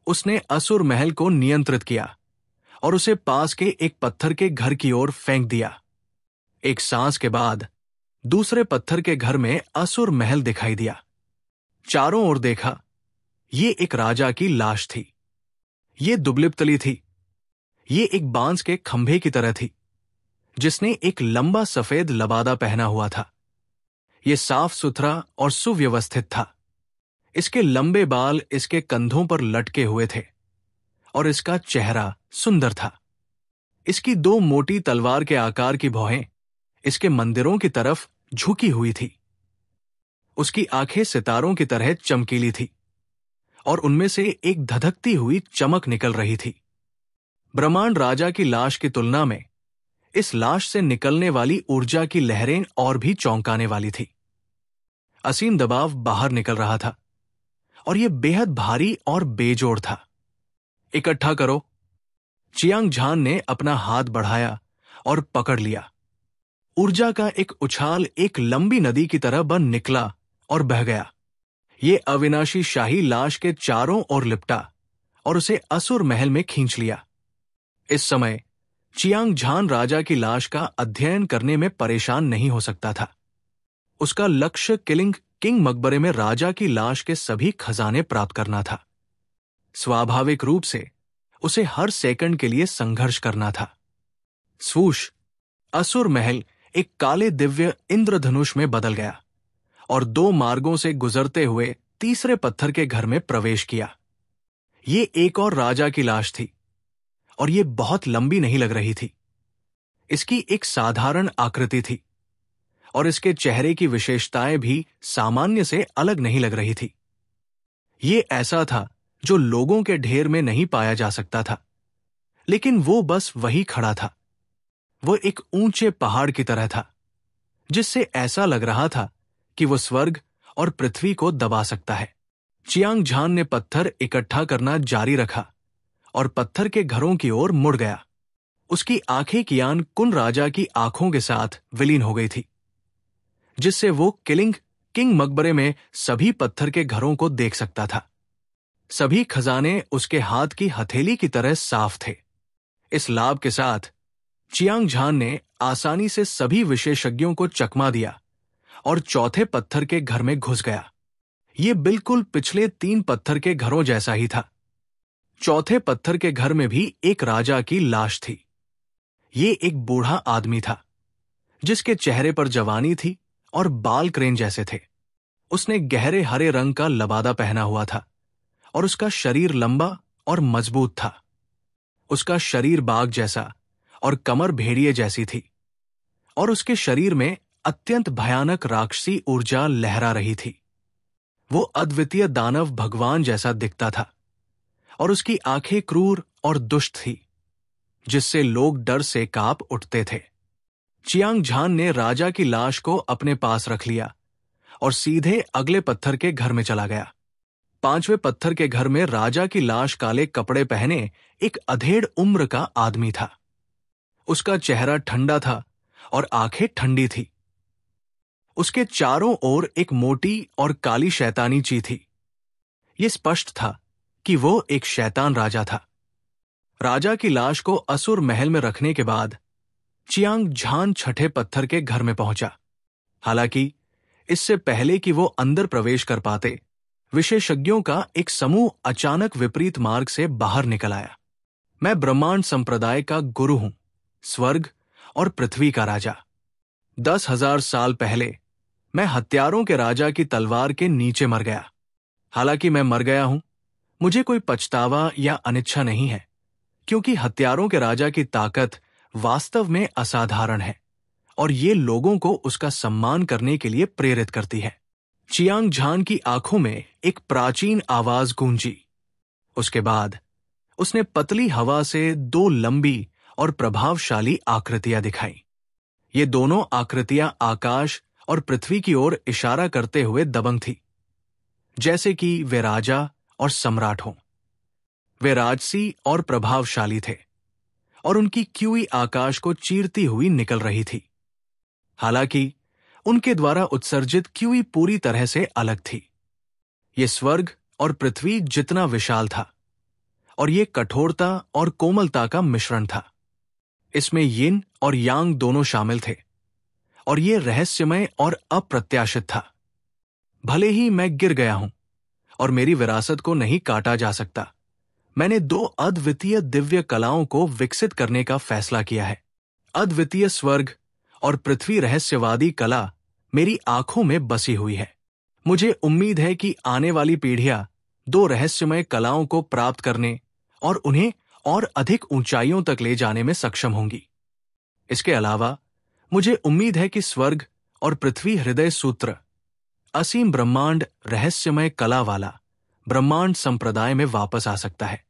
उसने असुर महल को नियंत्रित किया और उसे पास के एक पत्थर के घर की ओर फेंक दिया। एक सांस के बाद दूसरे पत्थर के घर में असुर महल दिखाई दिया। चारों ओर देखा, ये एक राजा की लाश थी। ये दुबलिपतली थी। ये एक बांस के खंभे की तरह थी, जिसने एक लंबा सफेद लबादा पहना हुआ था। ये साफ सुथरा और सुव्यवस्थित था। इसके लंबे बाल इसके कंधों पर लटके हुए थे और इसका चेहरा सुंदर था। इसकी दो मोटी तलवार के आकार की भौहें इसके मंदिरों की तरफ झुकी हुई थी। उसकी आंखें सितारों की तरह चमकीली थी और उनमें से एक धधकती हुई चमक निकल रही थी। ब्रह्मांड राजा की लाश की तुलना में इस लाश से निकलने वाली ऊर्जा की लहरें और भी चौंकाने वाली थी। असीम दबाव बाहर निकल रहा था और यह बेहद भारी और बेजोड़ था। इकट्ठा करो। चियांग झान ने अपना हाथ बढ़ाया और पकड़ लिया। ऊर्जा का एक उछाल एक लंबी नदी की तरह बन निकला और बह गया। ये अविनाशी शाही लाश के चारों ओर लिपटा और उसे असुर महल में खींच लिया। इस समय चियांग झान राजा की लाश का अध्ययन करने में परेशान नहीं हो सकता था। उसका लक्ष्य किंग मकबरे में राजा की लाश के सभी खजाने प्राप्त करना था। स्वाभाविक रूप से उसे हर सेकंड के लिए संघर्ष करना था। स्वूश, असुर महल एक काले दिव्य इंद्रधनुष में बदल गया और दो मार्गों से गुजरते हुए तीसरे पत्थर के घर में प्रवेश किया। ये एक और राजा की लाश थी और ये बहुत लंबी नहीं लग रही थी। इसकी एक साधारण आकृति थी और इसके चेहरे की विशेषताएं भी सामान्य से अलग नहीं लग रही थी। ये ऐसा था जो लोगों के ढेर में नहीं पाया जा सकता था, लेकिन वो बस वही खड़ा था। वो एक ऊंचे पहाड़ की तरह था, जिससे ऐसा लग रहा था कि वो स्वर्ग और पृथ्वी को दबा सकता है। चियांग झान ने पत्थर इकट्ठा करना जारी रखा और पत्थर के घरों की ओर मुड़ गया। उसकी आंखें कियान कुन राजा की आंखों के साथ विलीन हो गई थी, जिससे वो किंग मकबरे में सभी पत्थर के घरों को देख सकता था। सभी खजाने उसके हाथ की हथेली की तरह साफ थे। इस लाभ के साथ चियांग झान ने आसानी से सभी विशेषज्ञों को चकमा दिया और चौथे पत्थर के घर में घुस गया। ये बिल्कुल पिछले 3 पत्थर के घरों जैसा ही था। चौथे पत्थर के घर में भी एक राजा की लाश थी। ये एक बूढ़ा आदमी था, जिसके चेहरे पर जवानी थी और बाल क्रेन जैसे थे। उसने गहरे हरे रंग का लबादा पहना हुआ था और उसका शरीर लंबा और मजबूत था। उसका शरीर बाघ जैसा और कमर भेड़िए जैसी थी और उसके शरीर में अत्यंत भयानक राक्षसी ऊर्जा लहरा रही थी। वो अद्वितीय दानव भगवान जैसा दिखता था और उसकी आंखें क्रूर और दुष्ट थी, जिससे लोग डर से कांप उठते थे। चियांग झान ने राजा की लाश को अपने पास रख लिया और सीधे अगले पत्थर के घर में चला गया। 5वें पत्थर के घर में राजा की लाश काले कपड़े पहने एक अधेड़ उम्र का आदमी था। उसका चेहरा ठंडा था और आंखें ठंडी थी। उसके चारों ओर एक मोटी और काली शैतानी ची थी। यह स्पष्ट था कि वो एक शैतान राजा था। राजा की लाश को असुर महल में रखने के बाद चियांग झान छठे पत्थर के घर में पहुंचा। हालांकि इससे पहले कि वो अंदर प्रवेश कर पाते, विशेषज्ञों का एक समूह अचानक विपरीत मार्ग से बाहर निकल आया। मैं ब्रह्मांड संप्रदाय का गुरु हूं, स्वर्ग और पृथ्वी का राजा। 10,000 साल पहले मैं हत्यारों के राजा की तलवार के नीचे मर गया। हालांकि मैं मर गया हूं, मुझे कोई पछतावा या अनिच्छा नहीं है, क्योंकि हत्यारों के राजा की ताकत वास्तव में असाधारण है और ये लोगों को उसका सम्मान करने के लिए प्रेरित करती है। चियांग झान की आंखों में एक प्राचीन आवाज गूंजी। उसके बाद उसने पतली हवा से 2 लंबी और प्रभावशाली आकृतियां दिखाई। ये दोनों आकृतियां आकाश और पृथ्वी की ओर इशारा करते हुए दबंग थी, जैसे कि वे राजा और सम्राट हों। वे राजसी और प्रभावशाली थे और उनकी क्यूई आकाश को चीरती हुई निकल रही थी। हालांकि उनके द्वारा उत्सर्जित क्यूई पूरी तरह से अलग थी। ये स्वर्ग और पृथ्वी जितना विशाल था, और ये कठोरता और कोमलता का मिश्रण था। इसमें यिन और यांग दोनों शामिल थे, और ये रहस्यमय और अप्रत्याशित था। भले ही मैं गिर गया हूं और मेरी विरासत को नहीं काटा जा सकता, मैंने 2 अद्वितीय दिव्य कलाओं को विकसित करने का फैसला किया है। अद्वितीय स्वर्ग और पृथ्वी रहस्यवादी कला मेरी आंखों में बसी हुई है। मुझे उम्मीद है कि आने वाली पीढ़ियां 2 रहस्यमय कलाओं को प्राप्त करने और उन्हें और अधिक ऊंचाइयों तक ले जाने में सक्षम होंगी। इसके अलावा मुझे उम्मीद है कि स्वर्ग और पृथ्वी हृदय सूत्र असीम ब्रह्मांड रहस्यमय कला वाला ब्रह्मांड संप्रदाय में वापस आ सकता है,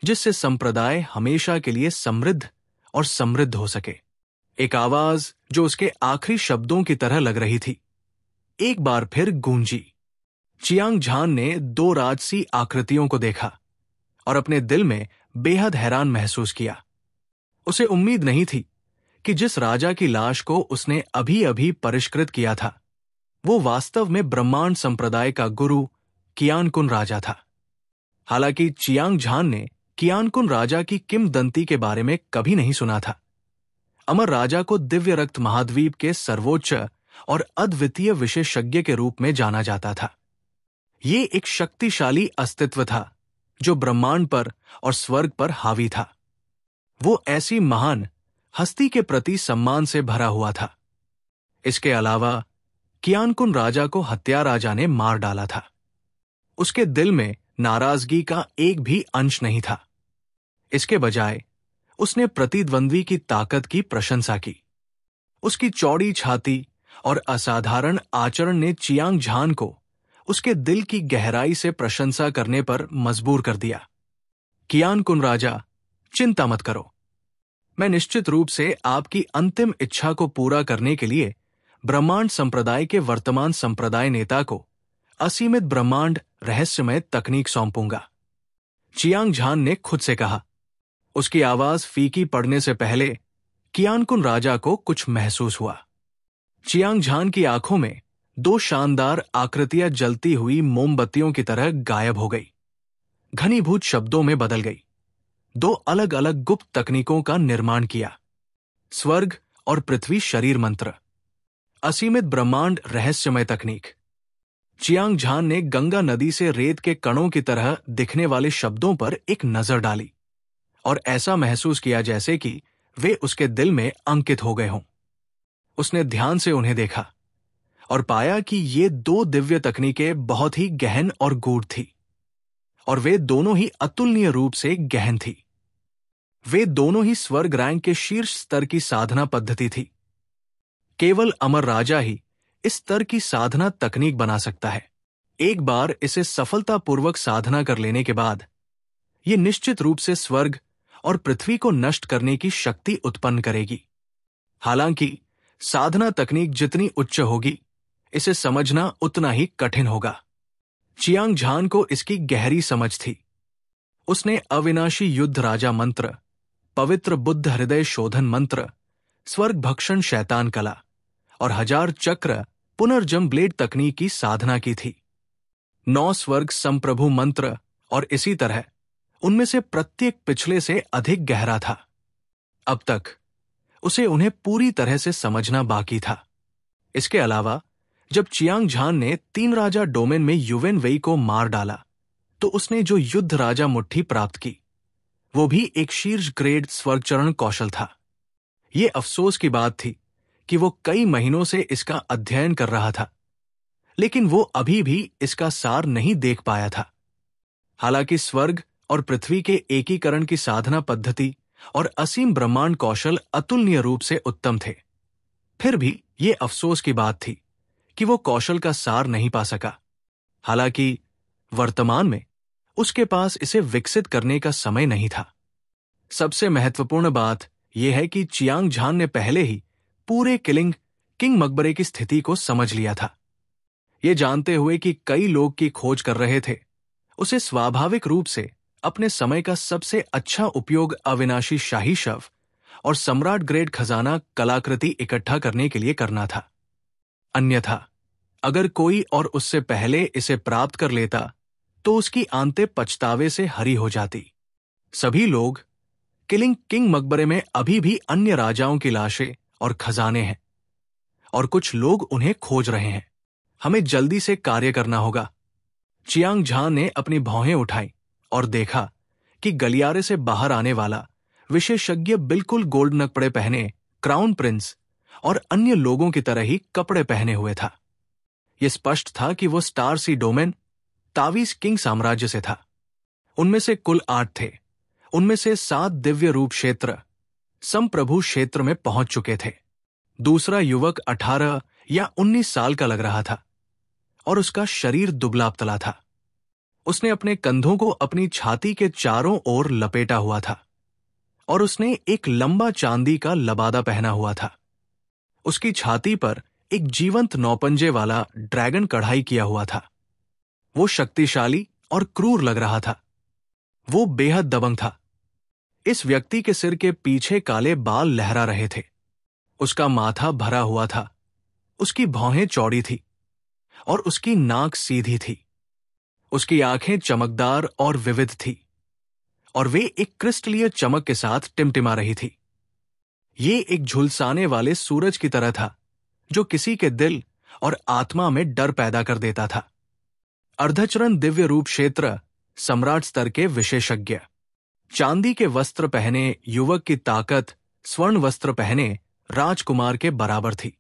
जिससे संप्रदाय हमेशा के लिए समृद्ध और समृद्ध हो सके। एक आवाज जो उसके आखिरी शब्दों की तरह लग रही थी एक बार फिर गूंजी। चियांग झान ने 2 राजसी आकृतियों को देखा और अपने दिल में बेहद हैरान महसूस किया। उसे उम्मीद नहीं थी कि जिस राजा की लाश को उसने अभी अभी परिष्कृत किया था, वो वास्तव में ब्रह्मांड संप्रदाय का गुरु कियानकुन राजा था। हालांकि चियांग झान ने कियानकुन राजा की किंवदंती के बारे में कभी नहीं सुना था। अमर राजा को दिव्य रक्त महाद्वीप के सर्वोच्च और अद्वितीय विशेषज्ञ के रूप में जाना जाता था। ये एक शक्तिशाली अस्तित्व था जो ब्रह्मांड पर और स्वर्ग पर हावी था। वो ऐसी महान हस्ती के प्रति सम्मान से भरा हुआ था। इसके अलावा कियानकुन राजा को हत्या राजा ने मार डाला था। उसके दिल में नाराजगी का एक भी अंश नहीं था। इसके बजाय उसने प्रतिद्वंद्वी की ताकत की प्रशंसा की। उसकी चौड़ी छाती और असाधारण आचरण ने चियांग झान को उसके दिल की गहराई से प्रशंसा करने पर मजबूर कर दिया। कियानकुन राजा, चिंता मत करो। मैं निश्चित रूप से आपकी अंतिम इच्छा को पूरा करने के लिए ब्रह्मांड संप्रदाय के वर्तमान संप्रदाय नेता को असीमित ब्रह्मांड रहस्यमय तकनीक सौंपूंगा, चियांग झान ने खुद से कहा। उसकी आवाज फीकी पड़ने से पहले कियानकुन राजा को कुछ महसूस हुआ। चियांग झान की आंखों में 2 शानदार आकृतियां जलती हुई मोमबत्तियों की तरह गायब हो गई, घनीभूत शब्दों में बदल गई। 2 अलग अलग गुप्त तकनीकों का निर्माण किया। स्वर्ग और पृथ्वी शरीर मंत्र, असीमित ब्रह्मांड रहस्यमय तकनीक। चियांग झान ने गंगा नदी से रेत के कणों की तरह दिखने वाले शब्दों पर एक नजर डाली और ऐसा महसूस किया जैसे कि वे उसके दिल में अंकित हो गए हों। उसने ध्यान से उन्हें देखा और पाया कि ये 2 दिव्य तकनीकें बहुत ही गहन और गूढ़ थी, और वे दोनों ही अतुलनीय रूप से गहन थी। वे दोनों ही स्वर्ग रैंक के शीर्ष स्तर की साधना पद्धति थी। केवल अमर राजा ही इस स्तर की साधना तकनीक बना सकता है। एक बार इसे सफलतापूर्वक साधना कर लेने के बाद यह निश्चित रूप से स्वर्ग और पृथ्वी को नष्ट करने की शक्ति उत्पन्न करेगी। हालांकि साधना तकनीक जितनी उच्च होगी, इसे समझना उतना ही कठिन होगा। चियांग झान को इसकी गहरी समझ थी। उसने अविनाशी युद्ध राजा मंत्र, पवित्र बुद्ध हृदय शोधन मंत्र, स्वर्ग भक्षण शैतान कला और 1000 चक्र पुनर्जम ब्लेड तकनीक की साधना की थी। 9 स्वर्ग संप्रभु मंत्र, और इसी तरह उनमें से प्रत्येक पिछले से अधिक गहरा था। अब तक उसे उन्हें पूरी तरह से समझना बाकी था। इसके अलावा जब चियांग झान ने 3 राजा डोमेन में युवेन वेई को मार डाला, तो उसने जो युद्ध राजा मुट्ठी प्राप्त की, वो भी एक शीर्ष ग्रेड स्वर्गचरण कौशल था। ये अफसोस की बात थी कि वो कई महीनों से इसका अध्ययन कर रहा था, लेकिन वो अभी भी इसका सार नहीं देख पाया था। हालांकि स्वर्ग और पृथ्वी के एकीकरण की साधना पद्धति और असीम ब्रह्मांड कौशल अतुलनीय रूप से उत्तम थे, फिर भी ये अफसोस की बात थी कि वो कौशल का सार नहीं पा सका। हालांकि वर्तमान में उसके पास इसे विकसित करने का समय नहीं था। सबसे महत्वपूर्ण बात यह है कि चियांग झान ने पहले ही पूरे किंग मकबरे की स्थिति को समझ लिया था। ये जानते हुए कि कई लोग की खोज कर रहे थे, उसे स्वाभाविक रूप से अपने समय का सबसे अच्छा उपयोग अविनाशी शाही शव और सम्राट ग्रेड खजाना कलाकृति इकट्ठा करने के लिए करना था। अन्यथा अगर कोई और उससे पहले इसे प्राप्त कर लेता, तो उसकी आंतें पछतावे से हरी हो जाती। सभी लोग किलिंग किंग मकबरे में अभी भी अन्य राजाओं की लाशें और खजाने हैं, और कुछ लोग उन्हें खोज रहे हैं। हमें जल्दी से कार्य करना होगा। चियांग झान ने अपनी भौहें उठाई और देखा कि गलियारे से बाहर आने वाला विशेषज्ञ बिल्कुल गोल्ड नकपड़े पहने क्राउन प्रिंस और अन्य लोगों की तरह ही कपड़े पहने हुए था। यह स्पष्ट था कि वो स्टार सी डोमेन तावीज किंग साम्राज्य से था। उनमें से कुल 8 थे। उनमें से 7 दिव्य रूप क्षेत्र संप्रभु क्षेत्र में पहुंच चुके थे। दूसरा युवक 18 या 19 साल का लग रहा था और उसका शरीर दुबला पतला था। उसने अपने कंधों को अपनी छाती के चारों ओर लपेटा हुआ था और उसने एक लंबा चांदी का लबादा पहना हुआ था। उसकी छाती पर एक जीवंत नौपंजे वाला ड्रैगन कढ़ाई किया हुआ था। वो शक्तिशाली और क्रूर लग रहा था। वो बेहद दबंग था। इस व्यक्ति के सिर के पीछे काले बाल लहरा रहे थे। उसका माथा भरा हुआ था। उसकी भौहें चौड़ी थी और उसकी नाक सीधी थी। उसकी आंखें चमकदार और विविध थी और वे एक क्रिस्टलीय चमक के साथ टिमटिमा रही थी। ये एक झुलसाने वाले सूरज की तरह था जो किसी के दिल और आत्मा में डर पैदा कर देता था। अर्धचरण दिव्य रूप क्षेत्र सम्राट स्तर के विशेषज्ञ। चांदी के वस्त्र पहने युवक की ताकत स्वर्ण वस्त्र पहने राजकुमार के बराबर थी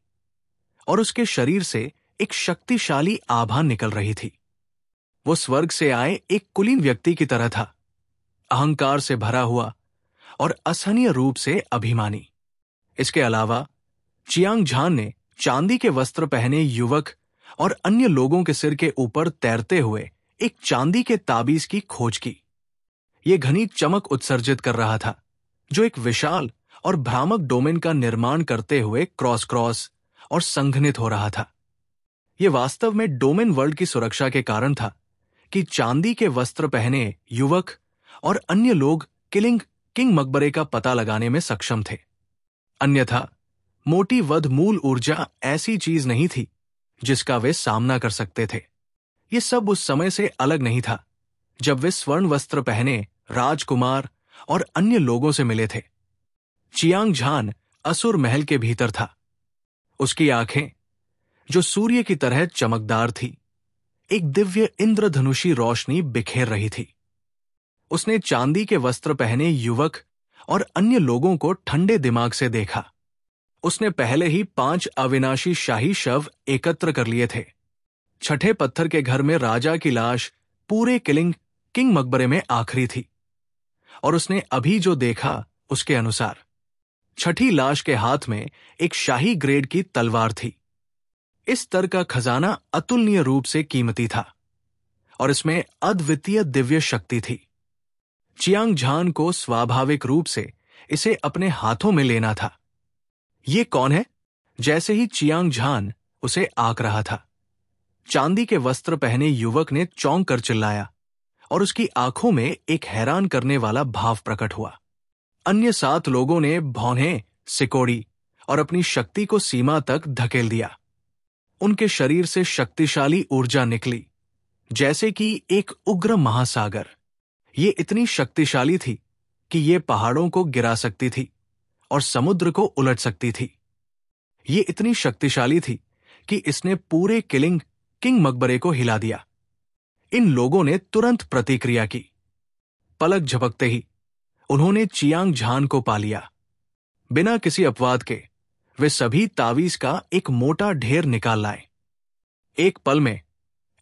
और उसके शरीर से एक शक्तिशाली आभा निकल रही थी। वो स्वर्ग से आए एक कुलीन व्यक्ति की तरह था, अहंकार से भरा हुआ और असहनीय रूप से अभिमानी। इसके अलावा चियांग झान ने चांदी के वस्त्र पहने युवक और अन्य लोगों के सिर के ऊपर तैरते हुए एक चांदी के ताबीज की खोज की। यह घनी चमक उत्सर्जित कर रहा था जो एक विशाल और भ्रामक डोमेन का निर्माण करते हुए क्रॉस क्रॉस और संघनित हो रहा था। यह वास्तव में डोमेन वर्ल्ड की सुरक्षा के कारण था कि चांदी के वस्त्र पहने युवक और अन्य लोग किलिंग किंग मकबरे का पता लगाने में सक्षम थे। अन्यथा मोटी वध मूल ऊर्जा ऐसी चीज नहीं थी जिसका वे सामना कर सकते थे। ये सब उस समय से अलग नहीं था जब वे स्वर्ण वस्त्र पहने राजकुमार और अन्य लोगों से मिले थे। चियांग झान असुर महल के भीतर था। उसकी आंखें, जो सूर्य की तरह चमकदार थी, एक दिव्य इंद्रधनुषी रोशनी बिखेर रही थी। उसने चांदी के वस्त्र पहने युवक और अन्य लोगों को ठंडे दिमाग से देखा। उसने पहले ही 5 अविनाशी शाही शव एकत्र कर लिए थे। छठे पत्थर के घर में राजा की लाश पूरे किलिंग किंग मकबरे में आखिरी थी और उसने अभी जो देखा उसके अनुसार छठी लाश के हाथ में एक शाही ग्रेड की तलवार थी। इस स्तर का खजाना अतुलनीय रूप से कीमती था और इसमें अद्वितीय दिव्य शक्ति थी। चियांग झान को स्वाभाविक रूप से इसे अपने हाथों में लेना था। ये कौन है? जैसे ही चियांग झान उसे आंक रहा था, चांदी के वस्त्र पहने युवक ने चौंक कर चिल्लाया और उसकी आंखों में एक हैरान करने वाला भाव प्रकट हुआ। अन्य 7 लोगों ने भौहें सिकोड़ी और अपनी शक्ति को सीमा तक धकेल दिया। उनके शरीर से शक्तिशाली ऊर्जा निकली जैसे कि एक उग्र महासागर। ये इतनी शक्तिशाली थी कि ये पहाड़ों को गिरा सकती थी और समुद्र को उलट सकती थी। ये इतनी शक्तिशाली थी कि इसने पूरे किलिंग किंग मकबरे को हिला दिया। इन लोगों ने तुरंत प्रतिक्रिया की। पलक झपकते ही उन्होंने चियांग झान को पा लिया। बिना किसी अपवाद के वे सभी तावीज का एक मोटा ढेर निकाल लाए। एक पल में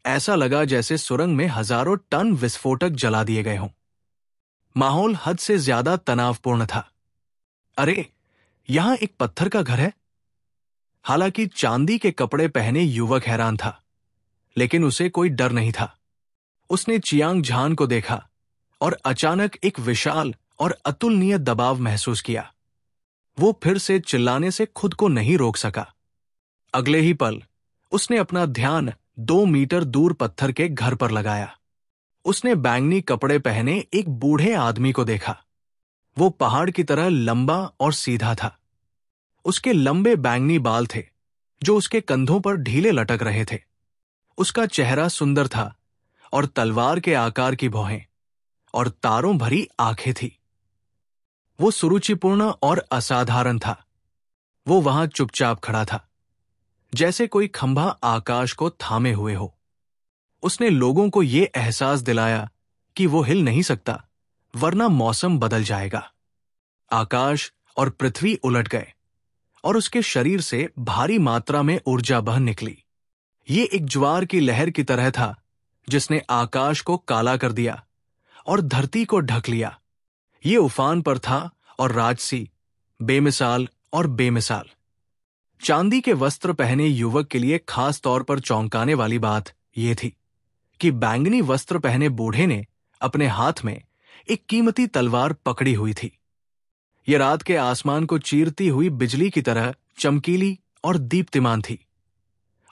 ऐसा लगा जैसे सुरंग में हजारों टन विस्फोटक जला दिए गए हों। माहौल हद से ज्यादा तनावपूर्ण था। अरे, यहां एक पत्थर का घर है। हालांकि चांदी के कपड़े पहने युवक हैरान था, लेकिन उसे कोई डर नहीं था। उसने चियांग झान को देखा और अचानक एक विशाल और अतुलनीय दबाव महसूस किया। वो फिर से चिल्लाने से खुद को नहीं रोक सका। अगले ही पल उसने अपना ध्यान 2 मीटर दूर पत्थर के घर पर लगाया। उसने बैंगनी कपड़े पहने एक बूढ़े आदमी को देखा। वो पहाड़ की तरह लंबा और सीधा था। उसके लंबे बैंगनी बाल थे जो उसके कंधों पर ढीले लटक रहे थे। उसका चेहरा सुंदर था और तलवार के आकार की भौहें और तारों भरी आंखें थी। वो सुरुचिपूर्ण और असाधारण था। वो वहां चुपचाप खड़ा था, जैसे कोई खंभा आकाश को थामे हुए हो। उसने लोगों को ये एहसास दिलाया कि वो हिल नहीं सकता, वरना मौसम बदल जाएगा। आकाश और पृथ्वी उलट गए और उसके शरीर से भारी मात्रा में ऊर्जा बह निकली। ये एक ज्वार की लहर की तरह था, जिसने आकाश को काला कर दिया और धरती को ढक लिया। ये उफान पर था और राजसी, बेमिसाल और बेमिसाल। चांदी के वस्त्र पहने युवक के लिए खास तौर पर चौंकाने वाली बात यह थी कि बैंगनी वस्त्र पहने बूढ़े ने अपने हाथ में एक कीमती तलवार पकड़ी हुई थी। यह रात के आसमान को चीरती हुई बिजली की तरह चमकीली और दीप्तिमान थी,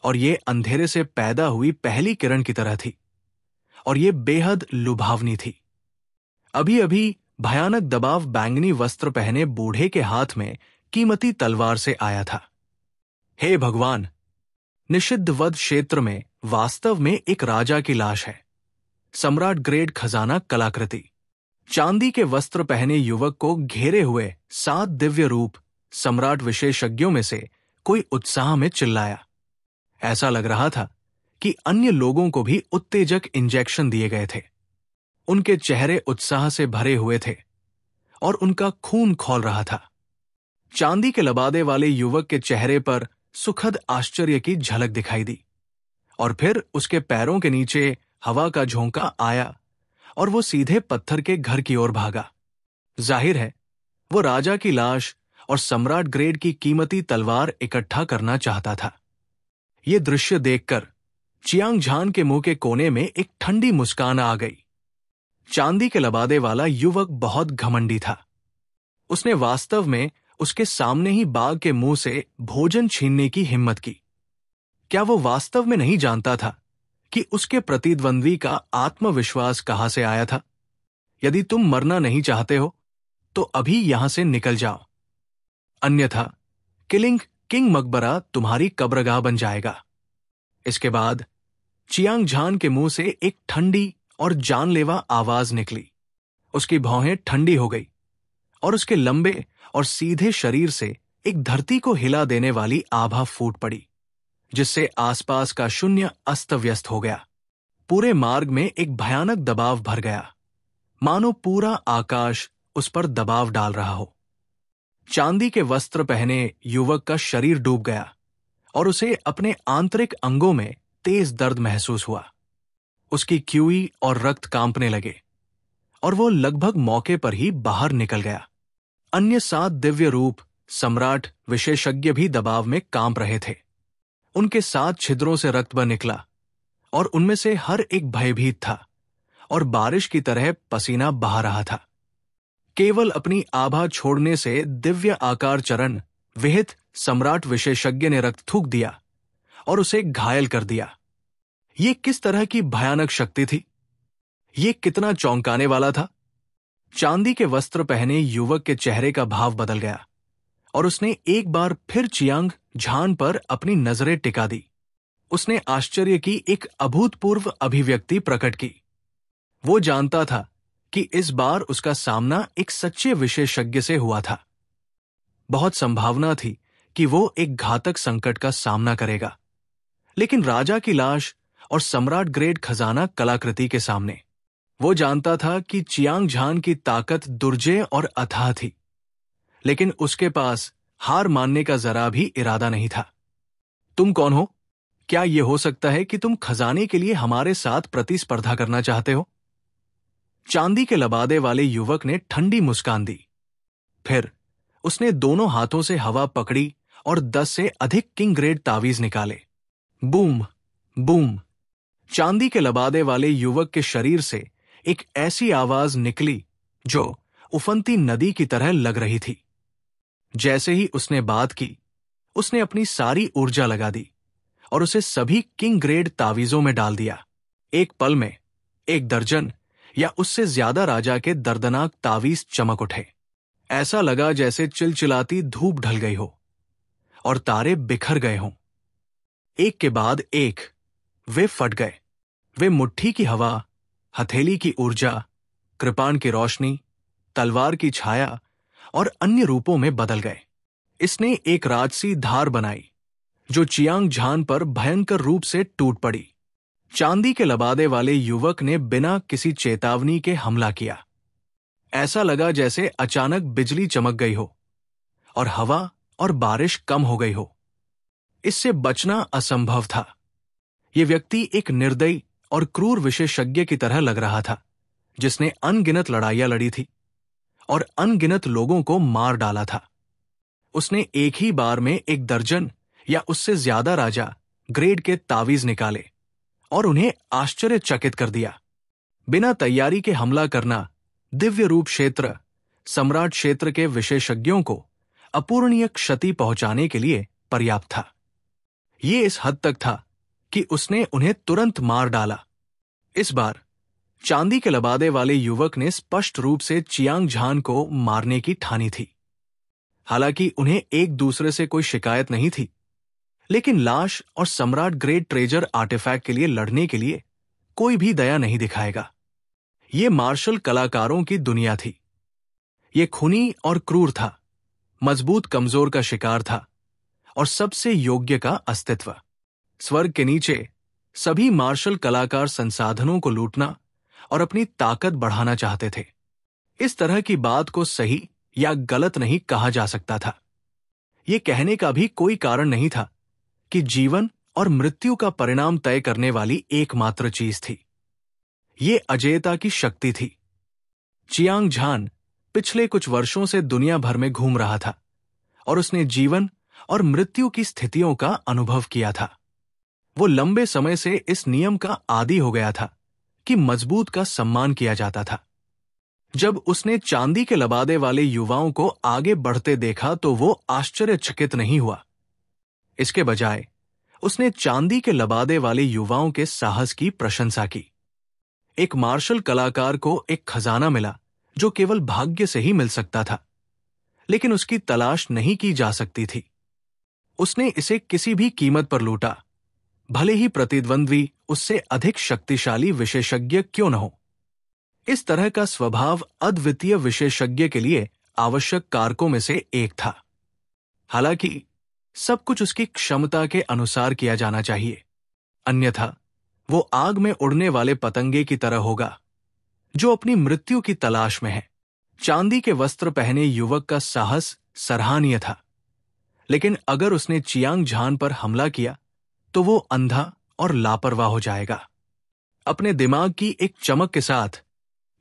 और ये अंधेरे से पैदा हुई पहली किरण की तरह थी, और ये बेहद लुभावनी थी। अभी अभी भयानक दबाव बैंगनी वस्त्र पहने बूढ़े के हाथ में कीमती तलवार से आया था। हे भगवान! निषिद्ध वध क्षेत्र में वास्तव में एक राजा की लाश है। सम्राट ग्रेड खजाना कलाकृति। चांदी के वस्त्र पहने युवक को घेरे हुए 7 दिव्य रूप सम्राट विशेषज्ञों में से कोई उत्साह में चिल्लाया। ऐसा लग रहा था कि अन्य लोगों को भी उत्तेजक इंजेक्शन दिए गए थे। उनके चेहरे उत्साह से भरे हुए थे और उनका खून खौल रहा था। चांदी के लबादे वाले युवक के चेहरे पर सुखद आश्चर्य की झलक दिखाई दी, और फिर उसके पैरों के नीचे हवा का झोंका आया और वो सीधे पत्थर के घर की ओर भागा। जाहिर है, वो राजा की लाश और सम्राट ग्रेड की कीमती तलवार इकट्ठा करना चाहता था। ये दृश्य देखकर चियांग झान के मुंह के कोने में एक ठंडी मुस्कान आ गई। चांदी के लबादे वाला युवक बहुत घमंडी था। उसने वास्तव में उसके सामने ही बाघ के मुंह से भोजन छीनने की हिम्मत की। क्या वो वास्तव में नहीं जानता था कि उसके प्रतिद्वंद्वी का आत्मविश्वास कहां से आया था? यदि तुम मरना नहीं चाहते हो तो अभी यहां से निकल जाओ, अन्यथा किलिंग किंग मकबरा तुम्हारी कब्रगाह बन जाएगा। इसके बाद चियांग झान के मुंह से एक ठंडी और जानलेवा आवाज निकली। उसकी भौहें ठंडी हो गई और उसके लंबे और सीधे शरीर से एक धरती को हिला देने वाली आभा फूट पड़ी, जिससे आसपास का शून्य अस्त व्यस्त हो गया। पूरे मार्ग में एक भयानक दबाव भर गया, मानो पूरा आकाश उस पर दबाव डाल रहा हो। चांदी के वस्त्र पहने युवक का शरीर डूब गया और उसे अपने आंतरिक अंगों में तेज दर्द महसूस हुआ। उसकी क्यूई और रक्त कांपने लगे और वो लगभग मौके पर ही बाहर निकल गया। अन्य 7 दिव्य रूप सम्राट विशेषज्ञ भी दबाव में कांप रहे थे। उनके 7 छिद्रों से रक्त बह निकला और उनमें से हर एक भयभीत था और बारिश की तरह पसीना बहा रहा था। केवल अपनी आभा छोड़ने से दिव्य आकार चरण विहित सम्राट विशेषज्ञ ने रक्त थूक दिया और उसे घायल कर दिया। ये किस तरह की भयानक शक्ति थी? ये कितना चौंकाने वाला था? चांदी के वस्त्र पहने युवक के चेहरे का भाव बदल गया और उसने एक बार फिर चियांग झान पर अपनी नजरें टिका दी। उसने आश्चर्य की एक अभूतपूर्व अभिव्यक्ति प्रकट की। वो जानता था कि इस बार उसका सामना एक सच्चे विशेषज्ञ से हुआ था। बहुत संभावना थी कि वो एक घातक संकट का सामना करेगा, लेकिन राजा की लाश और सम्राट ग्रेड खजाना कलाकृति के सामने वो जानता था कि चियांग झान की ताकत दुर्जेय और अथाह थी, लेकिन उसके पास हार मानने का जरा भी इरादा नहीं था। तुम कौन हो? क्या यह हो सकता है कि तुम खजाने के लिए हमारे साथ प्रतिस्पर्धा करना चाहते हो? चांदी के लबादे वाले युवक ने ठंडी मुस्कान दी। फिर उसने दोनों हाथों से हवा पकड़ी और 10 से अधिक किंग ग्रेड तावीज निकाले। Boom boom. चांदी के लबादे वाले युवक के शरीर से एक ऐसी आवाज निकली जो उफनती नदी की तरह लग रही थी। जैसे ही उसने बात की, उसने अपनी सारी ऊर्जा लगा दी और उसे सभी किंग ग्रेड तावीजों में डाल दिया। एक पल में 1 दर्जन या उससे ज्यादा राजा के दर्दनाक तावीज चमक उठे। ऐसा लगा जैसे चिलचिलाती धूप ढल गई हो और तारे बिखर गए हों। एक के बाद एक वे फट गए। वे मुट्ठी की हवा, हथेली की ऊर्जा, कृपाण की रोशनी, तलवार की छाया और अन्य रूपों में बदल गए। इसने एक राजसी धार बनाई जो चियांग झान पर भयंकर रूप से टूट पड़ी। चांदी के लबादे वाले युवक ने बिना किसी चेतावनी के हमला किया। ऐसा लगा जैसे अचानक बिजली चमक गई हो और हवा और बारिश कम हो गई हो। इससे बचना असंभव था। यह व्यक्ति एक निर्दयी और क्रूर विशेषज्ञ की तरह लग रहा था, जिसने अनगिनत लड़ाइयां लड़ी थी और अनगिनत लोगों को मार डाला था। उसने एक ही बार में 1 दर्जन या उससे ज्यादा राजा ग्रेड के तावीज निकाले और उन्हें आश्चर्यचकित कर दिया। बिना तैयारी के हमला करना दिव्य रूप क्षेत्र, सम्राट क्षेत्र के विशेषज्ञों को अपूरणीय क्षति पहुंचाने के लिए पर्याप्त था। ये इस हद तक था कि उसने उन्हें तुरंत मार डाला। इस बार चांदी के लबादे वाले युवक ने स्पष्ट रूप से चियांग झान को मारने की ठानी थी। हालांकि उन्हें एक दूसरे से कोई शिकायत नहीं थी, लेकिन लाश और सम्राट ग्रेड ट्रेजर आर्टिफैक्ट के लिए लड़ने के लिए कोई भी दया नहीं दिखाएगा। ये मार्शल कलाकारों की दुनिया थी। ये खूनी और क्रूर था, मजबूत कमजोर का शिकार था और सबसे योग्य का अस्तित्व। स्वर्ग के नीचे सभी मार्शल कलाकार संसाधनों को लूटना और अपनी ताकत बढ़ाना चाहते थे। इस तरह की बात को सही या गलत नहीं कहा जा सकता था। यह कहने का भी कोई कारण नहीं था कि जीवन और मृत्यु का परिणाम तय करने वाली एकमात्र चीज थी। ये अजेयता की शक्ति थी। चियांग झान पिछले कुछ वर्षों से दुनिया भर में घूम रहा था और उसने जीवन और मृत्यु की स्थितियों का अनुभव किया था। वो लंबे समय से इस नियम का आदी हो गया था कि मजबूत का सम्मान किया जाता था। जब उसने चांदी के लबादे वाले युवाओं को आगे बढ़ते देखा तो वो आश्चर्यचकित नहीं हुआ। इसके बजाय उसने चांदी के लबादे वाले युवाओं के साहस की प्रशंसा की। एक मार्शल कलाकार को एक खजाना मिला जो केवल भाग्य से ही मिल सकता था, लेकिन उसकी तलाश नहीं की जा सकती थी। उसने इसे किसी भी कीमत पर लूटा, भले ही प्रतिद्वंद्वी उससे अधिक शक्तिशाली विशेषज्ञ क्यों न हो। इस तरह का स्वभाव अद्वितीय विशेषज्ञ के लिए आवश्यक कारकों में से एक था। हालांकि सब कुछ उसकी क्षमता के अनुसार किया जाना चाहिए, अन्यथा वो आग में उड़ने वाले पतंगे की तरह होगा जो अपनी मृत्यु की तलाश में है। चांदी के वस्त्र पहने युवक का साहस सराहनीय था, लेकिन अगर उसने चियांग झान पर हमला किया तो वो अंधा और लापरवाह हो जाएगा। अपने दिमाग की एक चमक के साथ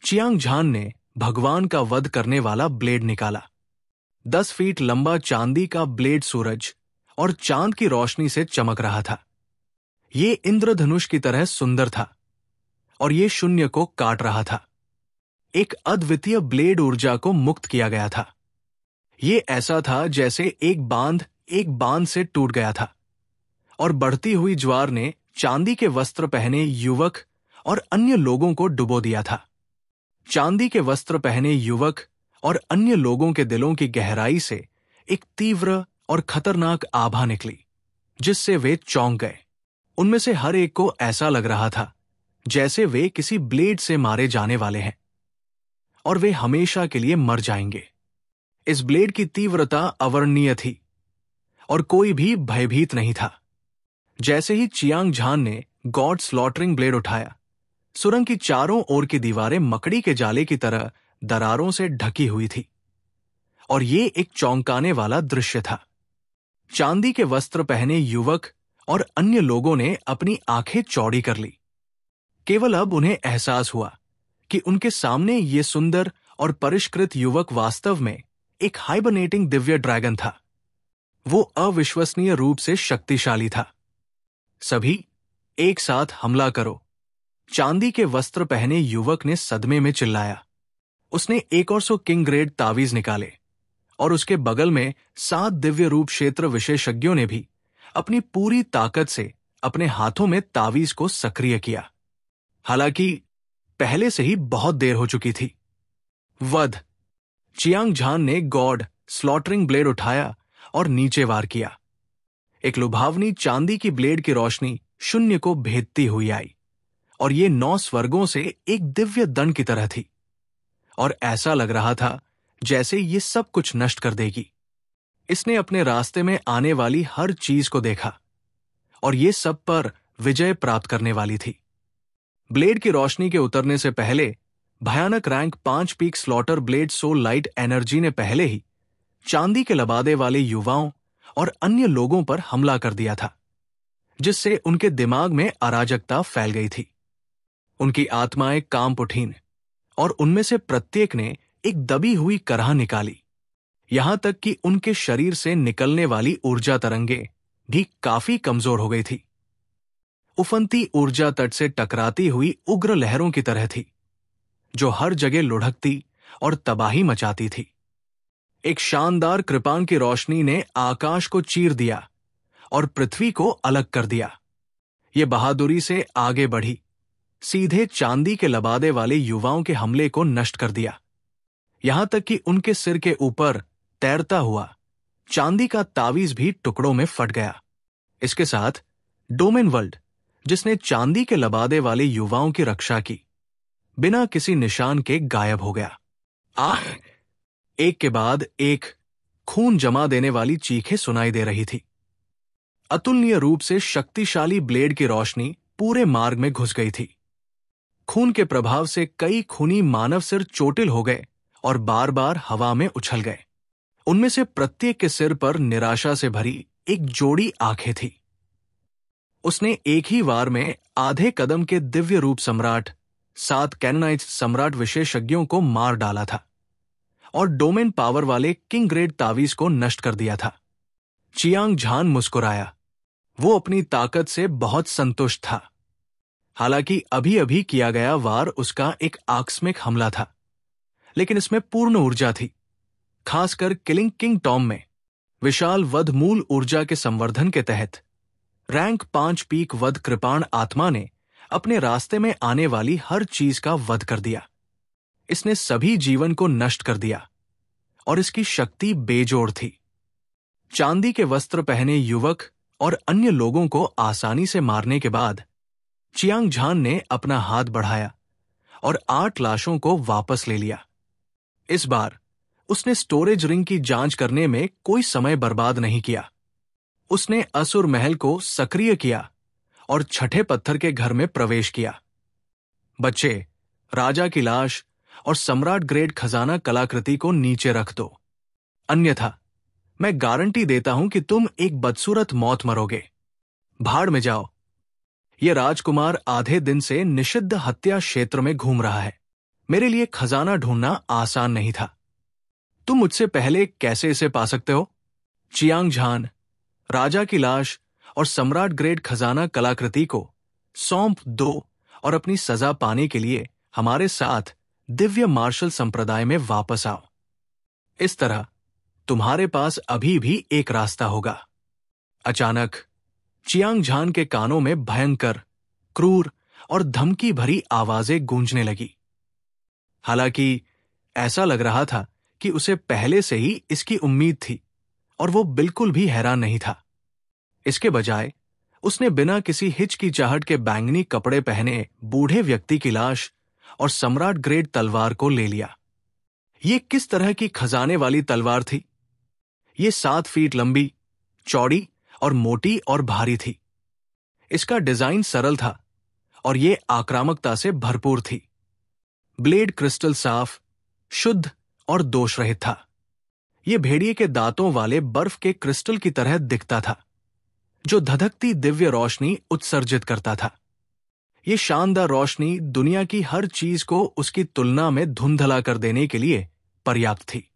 चियांग झान ने भगवान का वध करने वाला ब्लेड निकाला। 10 फीट लंबा चांदी का ब्लेड सूरज और चांद की रोशनी से चमक रहा था। ये इंद्रधनुष की तरह सुंदर था और ये शून्य को काट रहा था। एक अद्वितीय ब्लेड ऊर्जा को मुक्त किया गया था। ये ऐसा था जैसे एक बांध से टूट गया था और बढ़ती हुई ज्वार ने चांदी के वस्त्र पहने युवक और अन्य लोगों को डुबो दिया था। चांदी के वस्त्र पहने युवक और अन्य लोगों के दिलों की गहराई से एक तीव्र और खतरनाक आभा निकली, जिससे वे चौंक गए। उनमें से हर एक को ऐसा लग रहा था जैसे वे किसी ब्लेड से मारे जाने वाले हैं और वे हमेशा के लिए मर जाएंगे। इस ब्लेड की तीव्रता अवर्णनीय थी और कोई भी भयभीत नहीं था। जैसे ही चियांग झान ने गॉड स्लॉटरिंग ब्लेड उठाया, सुरंग की चारों ओर की दीवारें मकड़ी के जाले की तरह दरारों से ढकी हुई थी और ये एक चौंकाने वाला दृश्य था। चांदी के वस्त्र पहने युवक और अन्य लोगों ने अपनी आंखें चौड़ी कर ली। केवल अब उन्हें एहसास हुआ कि उनके सामने ये सुंदर और परिष्कृत युवक वास्तव में एक हाइबरनेटिंग दिव्य ड्रैगन था। वो अविश्वसनीय रूप से शक्तिशाली था। सभी एक साथ हमला करो, चांदी के वस्त्र पहने युवक ने सदमे में चिल्लाया। उसने 100 किंग ग्रेड तावीज निकाले और उसके बगल में 7 दिव्य रूप क्षेत्र विशेषज्ञों ने भी अपनी पूरी ताकत से अपने हाथों में तावीज को सक्रिय किया। हालांकि पहले से ही बहुत देर हो चुकी थी। वध। चियांग झान ने गॉड स्लॉटरिंग ब्लेड उठाया और नीचे वार किया। एक लुभावनी चांदी की ब्लेड की रोशनी शून्य को भेदती हुई आई और ये 9 स्वर्गों से एक दिव्य दंड की तरह थी। और ऐसा लग रहा था जैसे ये सब कुछ नष्ट कर देगी। इसने अपने रास्ते में आने वाली हर चीज को देखा और ये सब पर विजय प्राप्त करने वाली थी। ब्लेड की रोशनी के उतरने से पहले भयानक rank 5 peak slaughter blade soul light energy ने पहले ही चांदी के लबादे वाले युवाओं और अन्य लोगों पर हमला कर दिया था, जिससे उनके दिमाग में अराजकता फैल गई थी। उनकी आत्माएं कांप उठीं और उनमें से प्रत्येक ने एक दबी हुई करह निकाली, यहां तक कि उनके शरीर से निकलने वाली ऊर्जा तरंगे भी काफी कमजोर हो गई थी। उफनती ऊर्जा तट से टकराती हुई उग्र लहरों की तरह थी, जो हर जगह लुढ़कती और तबाही मचाती थी। एक शानदार कृपाण की रोशनी ने आकाश को चीर दिया और पृथ्वी को अलग कर दिया। ये बहादुरी से आगे बढ़ी, सीधे चांदी के लबादे वाले युवाओं के हमले को नष्ट कर दिया, यहां तक कि उनके सिर के ऊपर तैरता हुआ चांदी का तावीज भी टुकड़ों में फट गया। इसके साथ डोमेन वर्ल्ड, जिसने चांदी के लबादे वाले युवाओं की रक्षा की, बिना किसी निशान के गायब हो गया। आह! एक के बाद एक खून जमा देने वाली चीखें सुनाई दे रही थी। अतुलनीय रूप से शक्तिशाली ब्लेड की रोशनी पूरे मार्ग में घुस गई थी। खून के प्रभाव से कई खूनी मानव सिर चोटिल हो गए और बार बार हवा में उछल गए। उनमें से प्रत्येक के सिर पर निराशा से भरी एक जोड़ी आंखें थी। उसने एक ही वार में आधे कदम के दिव्य रूप सम्राट, 7 कैनोनाइज सम्राट विशेषज्ञों को मार डाला था और डोमेन पावर वाले किंग ग्रेड तावीज को नष्ट कर दिया था। चियांग झान मुस्कुराया। वो अपनी ताकत से बहुत संतुष्ट था। हालांकि अभी अभी किया गया वार उसका एक आकस्मिक हमला था, लेकिन इसमें पूर्ण ऊर्जा थी। खासकर किलिंग किंग टॉम में विशाल वध मूल ऊर्जा के संवर्धन के तहत रैंक 5 पीक वध कृपाण आत्मा ने अपने रास्ते में आने वाली हर चीज का वध कर दिया। इसने सभी जीवन को नष्ट कर दिया और इसकी शक्ति बेजोड़ थी। चांदी के वस्त्र पहने युवक और अन्य लोगों को आसानी से मारने के बाद चियांग झान ने अपना हाथ बढ़ाया और 8 लाशों को वापस ले लिया। इस बार उसने स्टोरेज रिंग की जांच करने में कोई समय बर्बाद नहीं किया। उसने असुर महल को सक्रिय किया और छठे पत्थर के घर में प्रवेश किया। बच्चे, राजा की लाश और सम्राट ग्रेड खजाना कलाकृति को नीचे रख दो, अन्यथा मैं गारंटी देता हूं कि तुम एक बदसूरत मौत मरोगे। भाड़ में जाओ। यह राजकुमार आधे दिन से निषिद्ध हत्या क्षेत्र में घूम रहा है। मेरे लिए खजाना ढूंढना आसान नहीं था। तुम मुझसे पहले कैसे इसे पा सकते हो? चियांग झान, राजा की लाश और सम्राट ग्रेड खजाना कलाकृति को सौंप दो और अपनी सजा पाने के लिए हमारे साथ दिव्य मार्शल संप्रदाय में वापस आओ। इस तरह तुम्हारे पास अभी भी एक रास्ता होगा। अचानक चियांग झान के कानों में भयंकर, क्रूर और धमकी भरी आवाजें गूंजने लगी। हालांकि ऐसा लग रहा था कि उसे पहले से ही इसकी उम्मीद थी और वो बिल्कुल भी हैरान नहीं था। इसके बजाय उसने बिना किसी हिचकिचाहट के बैंगनी कपड़े पहने बूढ़े व्यक्ति की लाश और सम्राट ग्रेड तलवार को ले लिया। ये किस तरह की खजाने वाली तलवार थी? ये 7 फीट लंबी, चौड़ी और मोटी और भारी थी। इसका डिजाइन सरल था और ये आक्रामकता से भरपूर थी। ब्लेड क्रिस्टल साफ, शुद्ध और दोषरहित था। यह भेड़िए के दांतों वाले बर्फ के क्रिस्टल की तरह दिखता था, जो धधकती दिव्य रोशनी उत्सर्जित करता था। यह शानदार रोशनी दुनिया की हर चीज को उसकी तुलना में धुंधला कर देने के लिए पर्याप्त थी।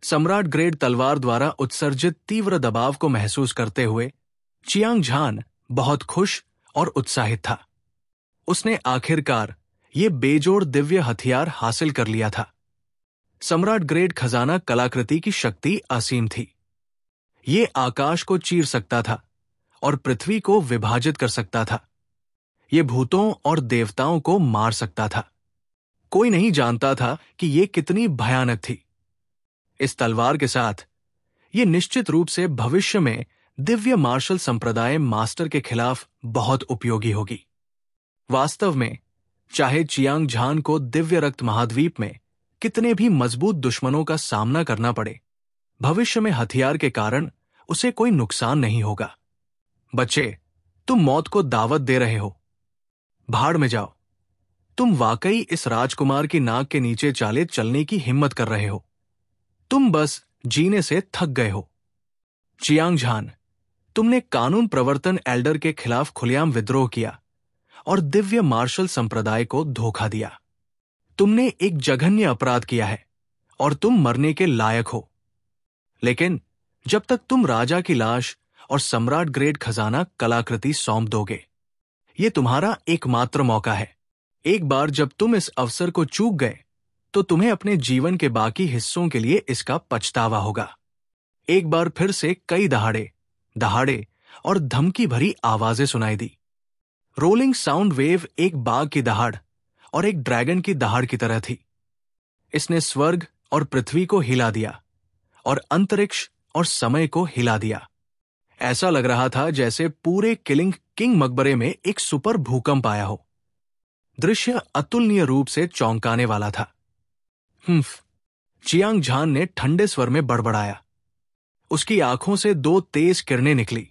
सम्राट ग्रेड तलवार द्वारा उत्सर्जित तीव्र दबाव को महसूस करते हुए चियांग झान बहुत खुश और उत्साहित था। उसने आखिरकार ये बेजोड़ दिव्य हथियार हासिल कर लिया था। सम्राट ग्रेड खजाना कलाकृति की शक्ति असीम थी। ये आकाश को चीर सकता था और पृथ्वी को विभाजित कर सकता था। ये भूतों और देवताओं को मार सकता था। कोई नहीं जानता था कि ये कितनी भयानक थी। इस तलवार के साथ ये निश्चित रूप से भविष्य में दिव्य मार्शल संप्रदाय मास्टर के खिलाफ बहुत उपयोगी होगी। वास्तव में चाहे चियांग झान को दिव्य रक्त महाद्वीप में कितने भी मजबूत दुश्मनों का सामना करना पड़े, भविष्य में हथियार के कारण उसे कोई नुकसान नहीं होगा। बच्चे, तुम मौत को दावत दे रहे हो। भाड़ में जाओ। तुम वाकई इस राजकुमार की नाक के नीचे चाले चलने की हिम्मत कर रहे हो। तुम बस जीने से थक गए हो। चियांग झान, तुमने कानून प्रवर्तन एल्डर के खिलाफ खुलेआम विद्रोह किया और दिव्य मार्शल संप्रदाय को धोखा दिया। तुमने एक जघन्य अपराध किया है और तुम मरने के लायक हो। लेकिन जब तक तुम राजा की लाश और सम्राट ग्रेड खजाना कलाकृति सौंप दोगे, ये तुम्हारा एकमात्र मौका है। एक बार जब तुम इस अवसर को चूक गए तो तुम्हें अपने जीवन के बाकी हिस्सों के लिए इसका पछतावा होगा। एक बार फिर से कई दहाड़े दहाड़े और धमकी भरी आवाजें सुनाई दी। रोलिंग साउंड वेव एक बाघ की दहाड़ और एक ड्रैगन की दहाड़ की तरह थी। इसने स्वर्ग और पृथ्वी को हिला दिया और अंतरिक्ष और समय को हिला दिया। ऐसा लग रहा था जैसे पूरे किलिंग किंग मकबरे में एक सुपर भूकंप आया हो। दृश्य अतुलनीय रूप से चौंकाने वाला था। चियांग झान ने ठंडे स्वर में बड़बड़ाया। उसकी आंखों से दो तेज किरणें निकली।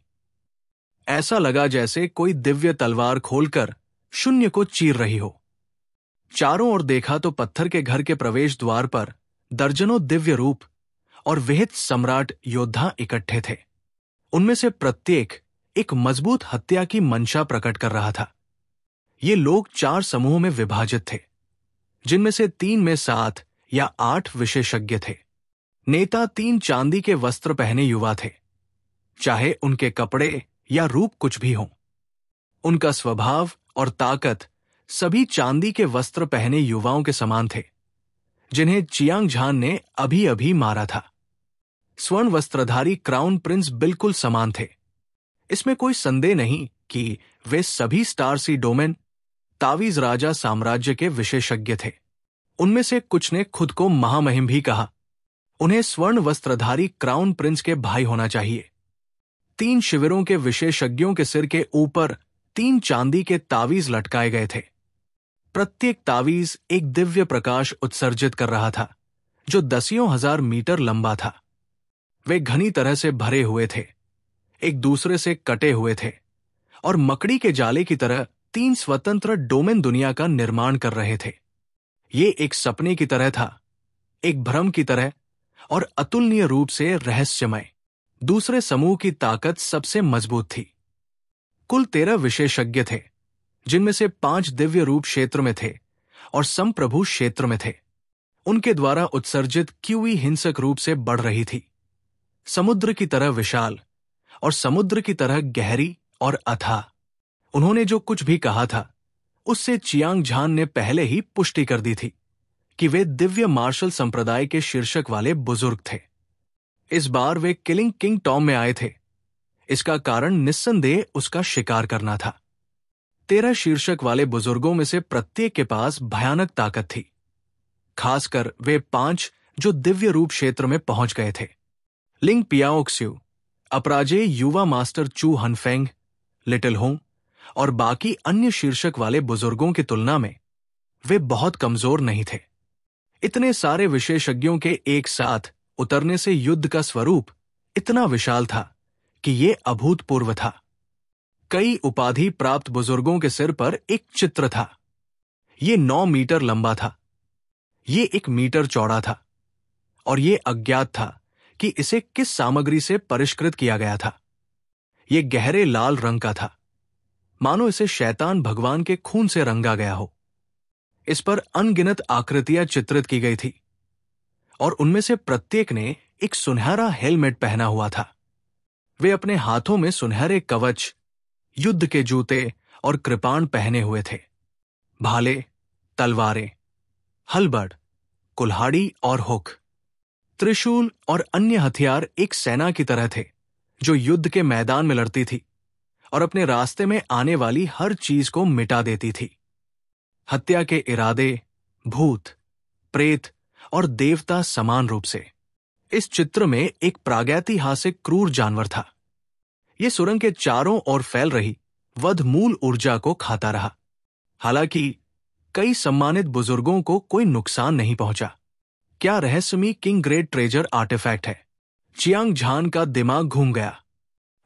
ऐसा लगा जैसे कोई दिव्य तलवार खोलकर शून्य को चीर रही हो। चारों ओर देखा तो पत्थर के घर के प्रवेश द्वार पर दर्जनों दिव्य रूप और विहित सम्राट योद्धा इकट्ठे थे। उनमें से प्रत्येक एक मजबूत हत्या की मंशा प्रकट कर रहा था। ये लोग 4 समूहों में विभाजित थे, जिनमें से 3 में 7 या 8 विशेषज्ञ थे। नेता 3 चांदी के वस्त्र पहने युवा थे, चाहे उनके कपड़े या रूप कुछ भी हो। उनका स्वभाव और ताकत सभी चांदी के वस्त्र पहने युवाओं के समान थे, जिन्हें चियांग झान ने अभी अभी मारा था। स्वर्ण वस्त्रधारी क्राउन प्रिंस बिल्कुल समान थे। इसमें कोई संदेह नहीं कि वे सभी स्टार सी डोमेन तावीज राजा साम्राज्य के विशेषज्ञ थे। उनमें से कुछ ने खुद को महामहिम भी कहा। उन्हें स्वर्ण वस्त्रधारी क्राउन प्रिंस के भाई होना चाहिए। 3 शिविरों के विशेषज्ञों के सिर के ऊपर 3 चांदी के तावीज लटकाए गए थे। प्रत्येक तावीज एक दिव्य प्रकाश उत्सर्जित कर रहा था, जो दसियों हजार मीटर लंबा था। वे घनी तरह से भरे हुए थे, एक दूसरे से कटे हुए थे और मकड़ी के जाले की तरह 3 स्वतंत्र डोमेन दुनिया का निर्माण कर रहे थे। ये एक सपने की तरह था, एक भ्रम की तरह और अतुलनीय रूप से रहस्यमय। दूसरे समूह की ताकत सबसे मजबूत थी। कुल 13 विशेषज्ञ थे, जिनमें से 5 दिव्य रूप क्षेत्र में थे और संप्रभु क्षेत्र में थे। उनके द्वारा उत्सर्जित क्यूई हिंसक रूप से बढ़ रही थी, समुद्र की तरह विशाल और समुद्र की तरह गहरी और अथाह। उन्होंने जो कुछ भी कहा था, उससे चियांग झान ने पहले ही पुष्टि कर दी थी कि वे दिव्य मार्शल संप्रदाय के शीर्षक वाले बुजुर्ग थे। इस बार वे किलिंग किंग टॉम में आए थे। इसका कारण निस्संदेह उसका शिकार करना था। 13 शीर्षक वाले बुजुर्गों में से प्रत्येक के पास भयानक ताकत थी, खासकर वे 5 जो दिव्य रूप क्षेत्र में पहुंच गए थे। लिंग पियाओक्स्यू, अपराजेय युवा मास्टर चू हनफेंग, लिटिल होंग और बाकी अन्य शीर्षक वाले बुजुर्गों की तुलना में वे बहुत कमजोर नहीं थे। इतने सारे विशेषज्ञों के एक साथ उतरने से युद्ध का स्वरूप इतना विशाल था कि ये अभूतपूर्व था। कई उपाधि प्राप्त बुजुर्गों के सिर पर एक चित्र था। ये 9 मीटर लंबा था, ये 1 मीटर चौड़ा था और ये अज्ञात था कि इसे किस सामग्री से परिष्कृत किया गया था। ये गहरे लाल रंग का था, मानो इसे शैतान भगवान के खून से रंगा गया हो। इस पर अनगिनत आकृतियां चित्रित की गई थी और उनमें से प्रत्येक ने एक सुनहरा हेलमेट पहना हुआ था। वे अपने हाथों में सुनहरे कवच, युद्ध के जूते और कृपाण पहने हुए थे। भाले, तलवारें, हलबर्ड, कुल्हाड़ी और हुक, त्रिशूल और अन्य हथियार एक सेना की तरह थे जो युद्ध के मैदान में लड़ती थी और अपने रास्ते में आने वाली हर चीज को मिटा देती थी। हत्या के इरादे, भूत, प्रेत और देवता समान रूप से। इस चित्र में एक प्रागैतिहासिक क्रूर जानवर था। यह सुरंग के चारों ओर फैल रही वध मूल ऊर्जा को खाता रहा। हालांकि कई सम्मानित बुजुर्गों को कोई नुकसान नहीं पहुंचा। क्या रहस्यमयी किंग ग्रेट ट्रेजर आर्टिफैक्ट है? चियांग झान का दिमाग घूम गया।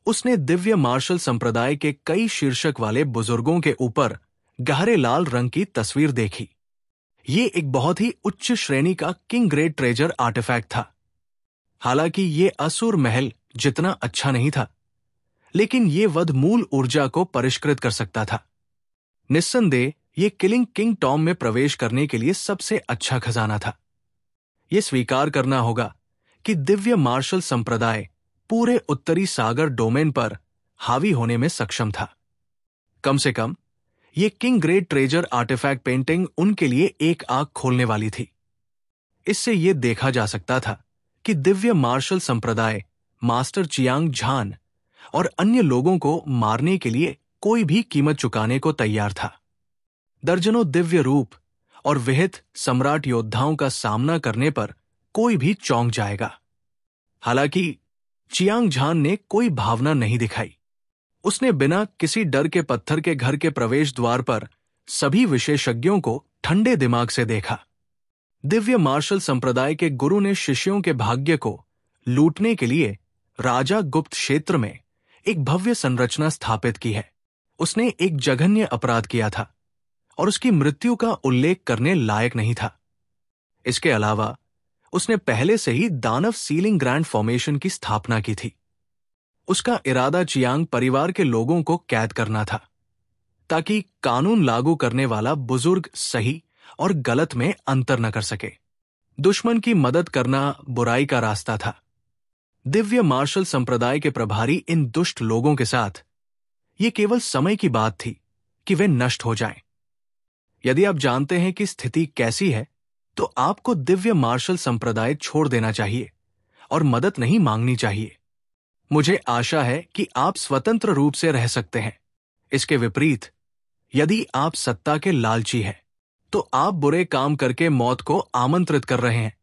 उसने दिव्य मार्शल संप्रदाय के कई शीर्षक वाले बुजुर्गों के ऊपर गहरे लाल रंग की तस्वीर देखी। ये एक बहुत ही उच्च श्रेणी का किंग ग्रेट ट्रेजर आर्टिफैक्ट था। हालांकि ये असुर महल जितना अच्छा नहीं था, लेकिन ये वध मूल ऊर्जा को परिष्कृत कर सकता था। निस्संदेह ये किलिंग किंग टॉम में प्रवेश करने के लिए सबसे अच्छा खजाना था। ये स्वीकार करना होगा कि दिव्य मार्शल संप्रदाय पूरे उत्तरी सागर डोमेन पर हावी होने में सक्षम था। कम से कम ये king great treasure artefact painting उनके लिए एक आंख खोलने वाली थी। इससे यह देखा जा सकता था कि दिव्य मार्शल संप्रदाय मास्टर चियांग झान और अन्य लोगों को मारने के लिए कोई भी कीमत चुकाने को तैयार था। दर्जनों दिव्य रूप और विहित सम्राट योद्धाओं का सामना करने पर कोई भी चौंक जाएगा। हालांकि चियांग झान ने कोई भावना नहीं दिखाई। उसने बिना किसी डर के पत्थर के घर के प्रवेश द्वार पर सभी विशेषज्ञों को ठंडे दिमाग से देखा। दिव्य मार्शल संप्रदाय के गुरु ने शिष्यों के भाग्य को लूटने के लिए राजा गुप्त क्षेत्र में एक भव्य संरचना स्थापित की है। उसने एक जघन्य अपराध किया था और उसकी मृत्यु का उल्लेख करने लायक नहीं था। इसके अलावा उसने पहले से ही दानव सीलिंग ग्रैंड फॉर्मेशन की स्थापना की थी। उसका इरादा चियांग परिवार के लोगों को कैद करना था, ताकि कानून लागू करने वाला बुजुर्ग सही और गलत में अंतर न कर सके। दुश्मन की मदद करना बुराई का रास्ता था। दिव्य मार्शल संप्रदाय के प्रभारी इन दुष्ट लोगों के साथ ये केवल समय की बात थी कि वे नष्ट हो जाएं। यदि आप जानते हैं कि स्थिति कैसी है, तो आपको दिव्य मार्शल संप्रदाय छोड़ देना चाहिए और मदद नहीं मांगनी चाहिए। मुझे आशा है कि आप स्वतंत्र रूप से रह सकते हैं। इसके विपरीत, यदि आप सत्ता के लालची हैं, तो आप बुरे काम करके मौत को आमंत्रित कर रहे हैं।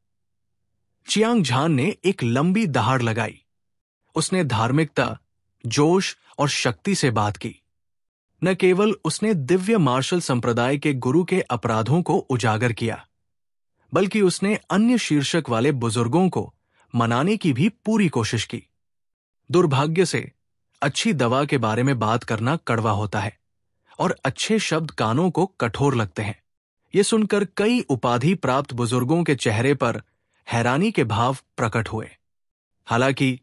चियांग झान ने एक लंबी दहाड़ लगाई। उसने धार्मिकता, जोश और शक्ति से बात की। न केवल उसने दिव्य मार्शल संप्रदाय के गुरु के अपराधों को उजागर किया, बल्कि उसने अन्य शीर्षक वाले बुजुर्गों को मनाने की भी पूरी कोशिश की। दुर्भाग्य से अच्छी दवा के बारे में बात करना कड़वा होता है और अच्छे शब्द कानों को कठोर लगते हैं। ये सुनकर कई उपाधि प्राप्त बुजुर्गों के चेहरे पर हैरानी के भाव प्रकट हुए। हालांकि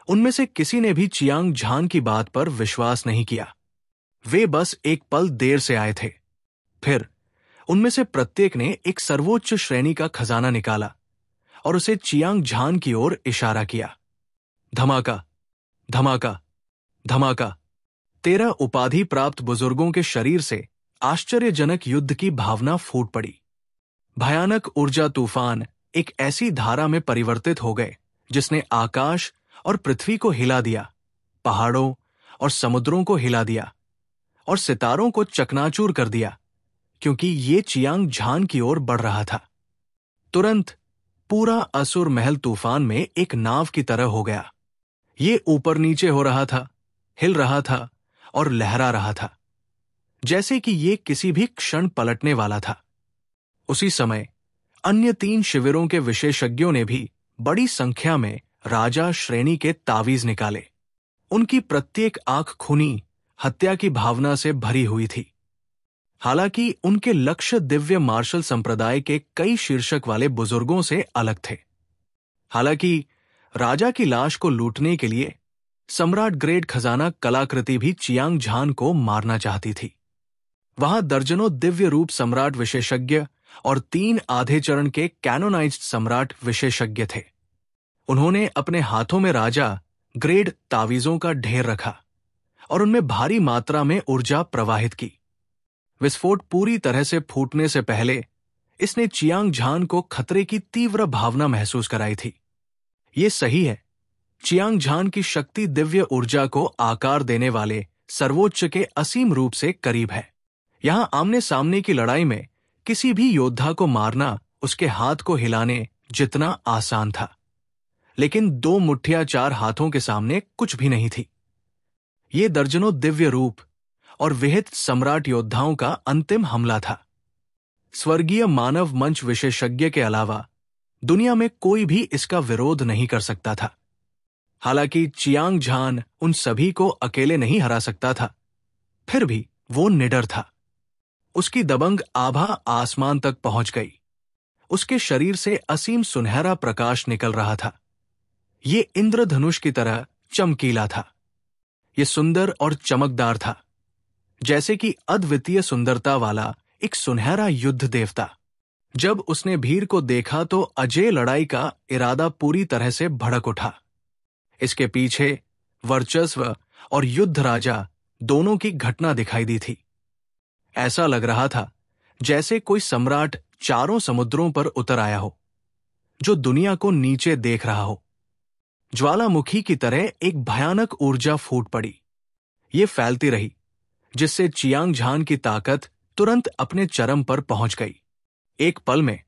उनमें से किसी ने भी चियांग झान की बात पर विश्वास नहीं किया। वे बस एक पल देर से आए थे। फिर उनमें से प्रत्येक ने एक सर्वोच्च श्रेणी का खजाना निकाला और उसे चियांग झान की ओर इशारा किया। धमाका, धमाका, धमाका। 13 उपाधि प्राप्त बुजुर्गों के शरीर से आश्चर्यजनक युद्ध की भावना फूट पड़ी। भयानक ऊर्जा तूफान एक ऐसी धारा में परिवर्तित हो गए जिसने आकाश और पृथ्वी को हिला दिया, पहाड़ों और समुद्रों को हिला दिया और सितारों को चकनाचूर कर दिया, क्योंकि ये चियांग झान की ओर बढ़ रहा था। तुरंत पूरा असुर महल तूफान में एक नाव की तरह हो गया। ये ऊपर नीचे हो रहा था, हिल रहा था और लहरा रहा था, जैसे कि ये किसी भी क्षण पलटने वाला था। उसी समय अन्य 3 शिविरों के विशेषज्ञों ने भी बड़ी संख्या में राजा श्रेणी के तावीज निकाले। उनकी प्रत्येक आंख खूनी हत्या की भावना से भरी हुई थी। हालांकि उनके लक्ष्य दिव्य मार्शल संप्रदाय के कई शीर्षक वाले बुजुर्गों से अलग थे। हालांकि राजा की लाश को लूटने के लिए सम्राट ग्रेट खजाना कलाकृति भी चियांग झान को मारना चाहती थी। वहां दर्जनों दिव्य रूप सम्राट विशेषज्ञ और 3 आधे चरण के कैनोनाइज्ड सम्राट विशेषज्ञ थे। उन्होंने अपने हाथों में राजा ग्रेड तावीजों का ढेर रखा और उनमें भारी मात्रा में ऊर्जा प्रवाहित की। विस्फोट पूरी तरह से फूटने से पहले इसने चियांग झान को खतरे की तीव्र भावना महसूस कराई थी। ये सही है, चियांग झान की शक्ति दिव्य ऊर्जा को आकार देने वाले सर्वोच्च के असीम रूप से करीब है। यहां आमने सामने की लड़ाई में किसी भी योद्धा को मारना उसके हाथ को हिलाने जितना आसान था, लेकिन 2 मुट्ठियां 4 हाथों के सामने कुछ भी नहीं थी। ये दर्जनों दिव्य रूप और विहित सम्राट योद्धाओं का अंतिम हमला था। स्वर्गीय मानव मंच विशेषज्ञ के अलावा दुनिया में कोई भी इसका विरोध नहीं कर सकता था। हालांकि चियांग झान उन सभी को अकेले नहीं हरा सकता था, फिर भी वो निडर था। उसकी दबंग आभा आसमान तक पहुंच गई। उसके शरीर से असीम सुनहरा प्रकाश निकल रहा था। ये इंद्रधनुष की तरह चमकीला था। ये सुंदर और चमकदार था, जैसे कि अद्वितीय सुंदरता वाला एक सुनहरा युद्ध देवता। जब उसने भीड़ को देखा तो अजेय लड़ाई का इरादा पूरी तरह से भड़क उठा। इसके पीछे वर्चस्व और युद्ध राजा दोनों की घटना दिखाई दी थी। ऐसा लग रहा था जैसे कोई सम्राट चारों समुद्रों पर उतर आया हो, जो दुनिया को नीचे देख रहा हो। ज्वालामुखी की तरह एक भयानक ऊर्जा फूट पड़ी। ये फैलती रही, जिससे चियांग झान की ताकत तुरंत अपने चरम पर पहुंच गई। एक पल में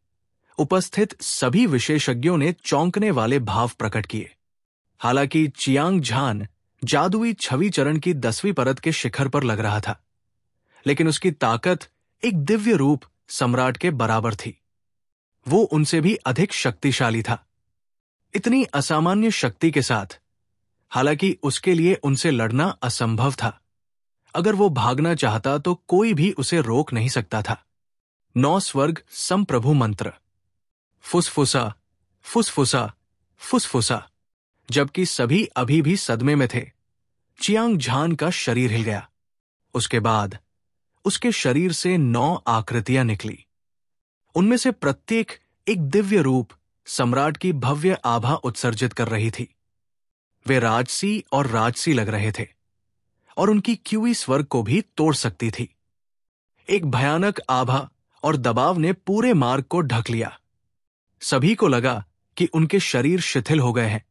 उपस्थित सभी विशेषज्ञों ने चौंकने वाले भाव प्रकट किए। हालांकि चियांग झान जादुई छवि चरण की 10वीं परत के शिखर पर लग रहा था, लेकिन उसकी ताकत एक दिव्य रूप सम्राट के बराबर थी। वो उनसे भी अधिक शक्तिशाली था। इतनी असामान्य शक्ति के साथ, हालांकि उसके लिए उनसे लड़ना असंभव था। अगर वो भागना चाहता तो कोई भी उसे रोक नहीं सकता था। 9 स्वर्ग संप्रभु मंत्र। फुसफुसा, फुसफुसा, फुसफुसा। जबकि सभी अभी भी सदमे में थे, चियांग झान का शरीर हिल गया। उसके बाद उसके शरीर से 9 आकृतियां निकली। उनमें से प्रत्येक एक दिव्य रूप सम्राट की भव्य आभा उत्सर्जित कर रही थी। वे राजसी और राजसी लग रहे थे और उनकी क्यूई स्वर्ग को भी तोड़ सकती थी। एक भयानक आभा और दबाव ने पूरे मार्ग को ढक लिया। सभी को लगा कि उनके शरीर शिथिल हो गए हैं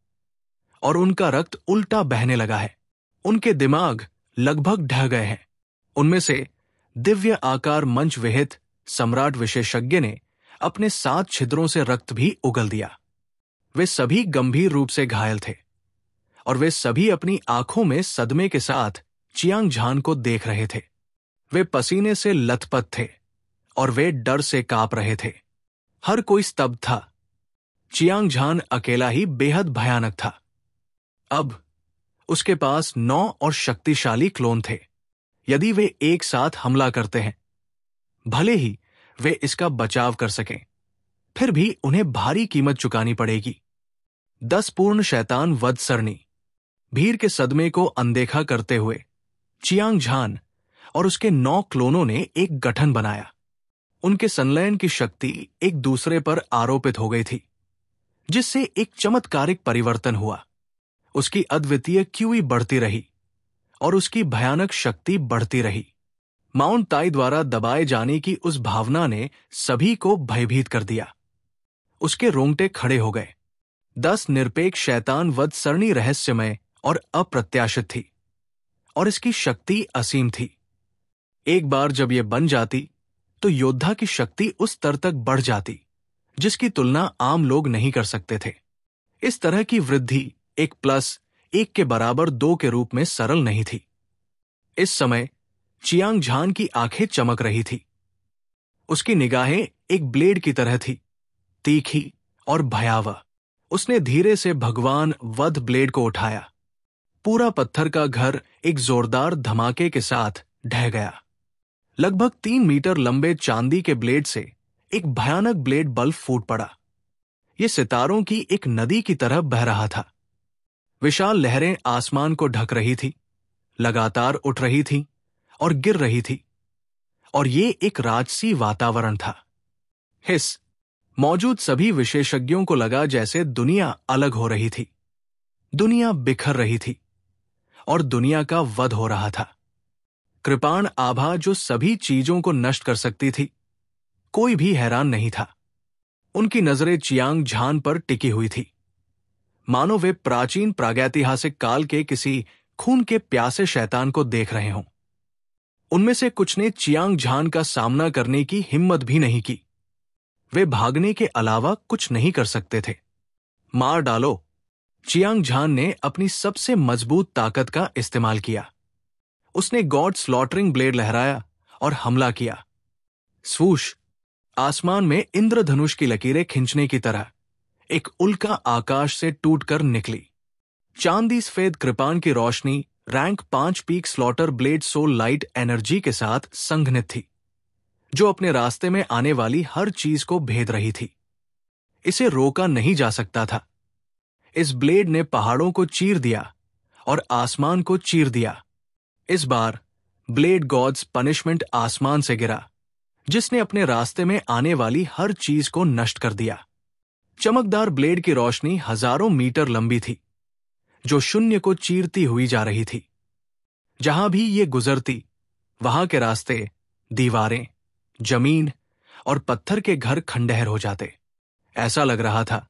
और उनका रक्त उल्टा बहने लगा है। उनके दिमाग लगभग ढह गए हैं। उनमें से दिव्य आकार मंच विहित सम्राट विशेषज्ञ ने अपने 7 छिद्रों से रक्त भी उगल दिया। वे सभी गंभीर रूप से घायल थे और वे सभी अपनी आंखों में सदमे के साथ चियांग झान को देख रहे थे। वे पसीने से लथपथ थे और वे डर से कांप रहे थे। हर कोई स्तब्ध था। चियांग झान अकेला ही बेहद भयानक था। अब उसके पास 9 और शक्तिशाली क्लोन थे। यदि वे एक साथ हमला करते हैं, भले ही वे इसका बचाव कर सकें, फिर भी उन्हें भारी कीमत चुकानी पड़ेगी। 10 पूर्ण शैतान वध सरणी। भीड़ के सदमे को अनदेखा करते हुए चियांग झान और उसके 9 क्लोनों ने एक गठन बनाया। उनके संलयन की शक्ति एक दूसरे पर आरोपित हो गई थी, जिससे एक चमत्कारिक परिवर्तन हुआ। उसकी अद्वितीय क्यूई बढ़ती रही और उसकी भयानक शक्ति बढ़ती रही। माउंट ताई द्वारा दबाए जाने की उस भावना ने सभी को भयभीत कर दिया। उसके रोंगटे खड़े हो गए। 10 निरपेक्ष शैतान वध सरणी रहस्यमय और अप्रत्याशित थी और इसकी शक्ति असीम थी। एक बार जब यह बन जाती तो योद्धा की शक्ति उस स्तर तक बढ़ जाती जिसकी तुलना आम लोग नहीं कर सकते थे। इस तरह की वृद्धि 1+1 के बराबर 2 के रूप में सरल नहीं थी। इस समय चियांग झान की आंखें चमक रही थी। उसकी निगाहें एक ब्लेड की तरह थी, तीखी और भयावह। उसने धीरे से भगवान वध ब्लेड को उठाया। पूरा पत्थर का घर एक जोरदार धमाके के साथ ढह गया। लगभग 3 मीटर लंबे चांदी के ब्लेड से एक भयानक ब्लेड बल्ब फूट पड़ा। यह सितारों की एक नदी की तरह बह रहा था। विशाल लहरें आसमान को ढक रही थी, लगातार उठ रही थी और गिर रही थी, और ये एक राजसी वातावरण था। हिस मौजूद सभी विशेषज्ञों को लगा जैसे दुनिया अलग हो रही थी, दुनिया बिखर रही थी और दुनिया का वध हो रहा था। कृपाण आभा जो सभी चीजों को नष्ट कर सकती थी, कोई भी हैरान नहीं था। उनकी नजरें चियांग झान पर टिकी हुई थी, मानो वे प्राचीन प्रागैतिहासिक काल के किसी खून के प्यासे शैतान को देख रहे हों। उनमें से कुछ ने चियांग झान का सामना करने की हिम्मत भी नहीं की। वे भागने के अलावा कुछ नहीं कर सकते थे। मार डालो। चियांग झान ने अपनी सबसे मजबूत ताकत का इस्तेमाल किया। उसने गॉड स्लॉटरिंग ब्लेड लहराया और हमला किया। स्वूश, आसमान में इंद्रधनुष की लकीरें खींचने की तरह एक उल्का आकाश से टूटकर निकली। चांदी सफेद कृपाण की रोशनी rank 5 peak slaughter blade soul light energy के साथ संघनित थी, जो अपने रास्ते में आने वाली हर चीज को भेद रही थी। इसे रोका नहीं जा सकता था। इस ब्लेड ने पहाड़ों को चीर दिया और आसमान को चीर दिया। इस बार ब्लेड गॉड्स पनिशमेंट आसमान से गिरा, जिसने अपने रास्ते में आने वाली हर चीज को नष्ट कर दिया। चमकदार ब्लेड की रोशनी हजारों मीटर लंबी थी, जो शून्य को चीरती हुई जा रही थी। जहां भी ये गुजरती, वहां के रास्ते, दीवारें, जमीन और पत्थर के घर खंडहर हो जाते। ऐसा लग रहा था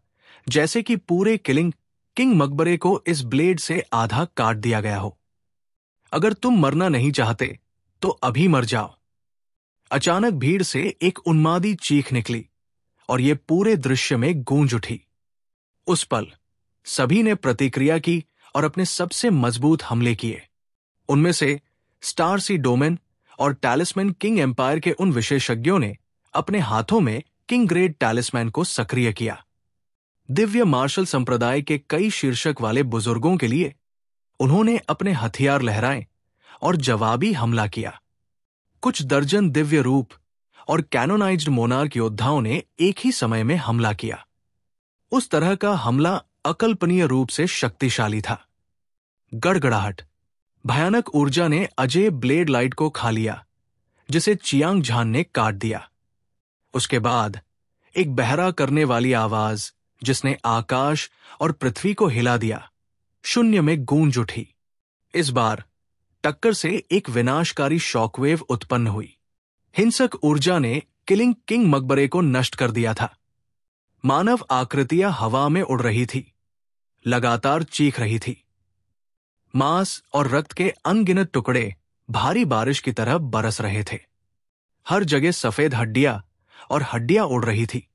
जैसे कि पूरे किंग मकबरे को इस ब्लेड से आधा काट दिया गया हो। अगर तुम मरना नहीं चाहते तो अभी मर जाओ। अचानक भीड़ से एक उन्मादी चीख निकली और ये पूरे दृश्य में गूंज उठी। उस पल सभी ने प्रतिक्रिया की और अपने सबसे मजबूत हमले किए। उनमें से स्टार सी डोमेन और टैलिस्मैन किंग एम्पायर के उन विशेषज्ञों ने अपने हाथों में किंग ग्रेड टैलिस्मैन को सक्रिय किया। दिव्य मार्शल संप्रदाय के कई शीर्षक वाले बुजुर्गों के लिए उन्होंने अपने हथियार लहराए और जवाबी हमला किया। कुछ दर्जन दिव्य रूप और कैनोनाइज्ड मोनार्क योद्धाओं ने एक ही समय में हमला किया। उस तरह का हमला अकल्पनीय रूप से शक्तिशाली था। गड़गड़ाहट, भयानक ऊर्जा ने अजय ब्लेड लाइट को खा लिया, जिसे चियांग झान ने काट दिया। उसके बाद एक बहरा करने वाली आवाज, जिसने आकाश और पृथ्वी को हिला दिया, शून्य में गूंज उठी। इस बार टक्कर से एक विनाशकारी शॉकवेव उत्पन्न हुई। हिंसक ऊर्जा ने किंग मकबरे को नष्ट कर दिया था। मानव आकृतियां हवा में उड़ रही थी, लगातार चीख रही थी। मांस और रक्त के अनगिनत टुकड़े भारी बारिश की तरह बरस रहे थे। हर जगह सफेद हड्डियां और हड्डियां उड़ रही थी।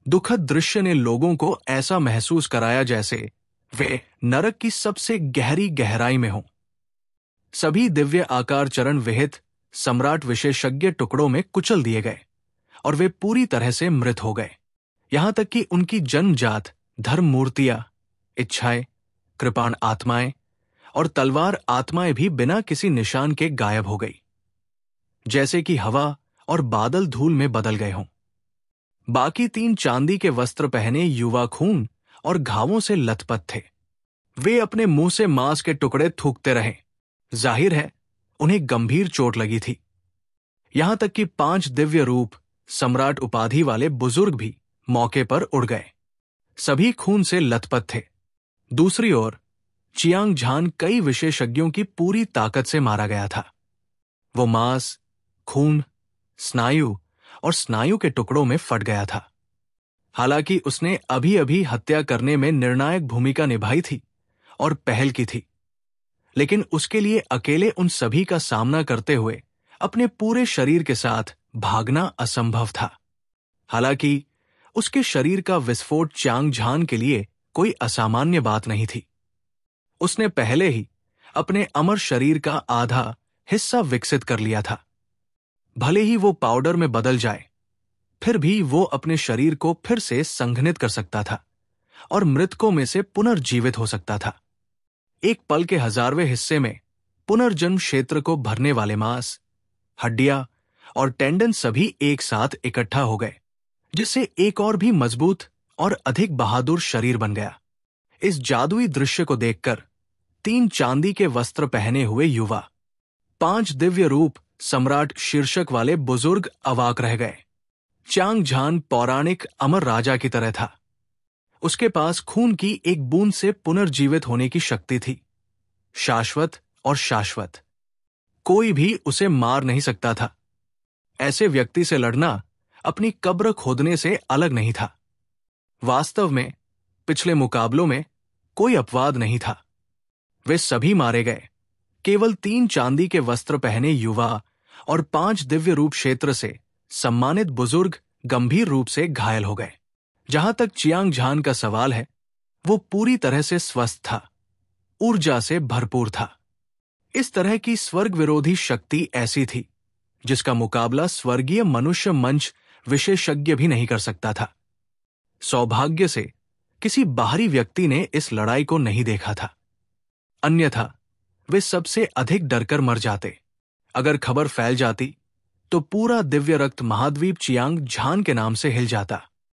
दुखद दृश्य ने लोगों को ऐसा महसूस कराया जैसे वे नरक की सबसे गहरी गहराई में हों। सभी दिव्य आकार चरण विहित सम्राट विशेषज्ञ टुकड़ों में कुचल दिए गए और वे पूरी तरह से मृत हो गए। यहां तक कि उनकी जन्मजात धर्म मूर्तियां, इच्छाएं, कृपाण आत्माएं और तलवार आत्माएं भी बिना किसी निशान के गायब हो गई, जैसे कि हवा और बादल धूल में बदल गए हों। बाकी 3 चांदी के वस्त्र पहने युवा खून और घावों से लथपथ थे। वे अपने मुंह से मांस के टुकड़े थूकते रहे। जाहिर है उन्हें गंभीर चोट लगी थी। यहां तक कि 5 दिव्य रूप सम्राट उपाधि वाले बुजुर्ग भी मौके पर उड़ गए। सभी खून से लथपथ थे। दूसरी ओर चियांग झान कई विशेषज्ञों की पूरी ताकत से मारा गया था। वो मांस, खून, स्नायु और स्नायु के टुकड़ों में फट गया था। हालांकि उसने अभी अभी हत्या करने में निर्णायक भूमिका निभाई थी और पहल की थी, लेकिन उसके लिए अकेले उन सभी का सामना करते हुए अपने पूरे शरीर के साथ भागना असंभव था। हालांकि उसके शरीर का विस्फोट चियांग झान के लिए कोई असामान्य बात नहीं थी। उसने पहले ही अपने अमर शरीर का आधा हिस्सा विकसित कर लिया था। भले ही वो पाउडर में बदल जाए, फिर भी वो अपने शरीर को फिर से संघनित कर सकता था और मृतकों में से पुनर्जीवित हो सकता था। एक पल के 1000वें हिस्से में पुनर्जन्म क्षेत्र को भरने वाले मांस, हड्डियां और टेंडन सभी एक साथ इकट्ठा हो गए, जिससे एक और भी मजबूत और अधिक बहादुर शरीर बन गया। इस जादुई दृश्य को देखकर 3 चांदी के वस्त्र पहने हुए युवा, 5 दिव्य रूप सम्राट शीर्षक वाले बुजुर्ग अवाक रह गए। चियांग झान पौराणिक अमर राजा की तरह था। उसके पास खून की एक बूंद से पुनर्जीवित होने की शक्ति थी, शाश्वत और शाश्वत। कोई भी उसे मार नहीं सकता था। ऐसे व्यक्ति से लड़ना अपनी कब्र खोदने से अलग नहीं था। वास्तव में पिछले मुकाबलों में कोई अपवाद नहीं था। वे सभी मारे गए। केवल 3 चांदी के वस्त्र पहने युवा और 5 दिव्य रूप क्षेत्र से सम्मानित बुजुर्ग गंभीर रूप से घायल हो गए। जहां तक चियांग झान का सवाल है, वो पूरी तरह से स्वस्थ था, ऊर्जा से भरपूर था। इस तरह की स्वर्ग विरोधी शक्ति ऐसी थी जिसका मुकाबला स्वर्गीय मनुष्य मंच विशेषज्ञ भी नहीं कर सकता था। सौभाग्य से किसी बाहरी व्यक्ति ने इस लड़ाई को नहीं देखा था, अन्यथा वे सबसे अधिक डरकर मर जाते। अगर खबर फैल जाती तो पूरा दिव्य रक्त महाद्वीप चियांग झान के नाम से हिल जाता।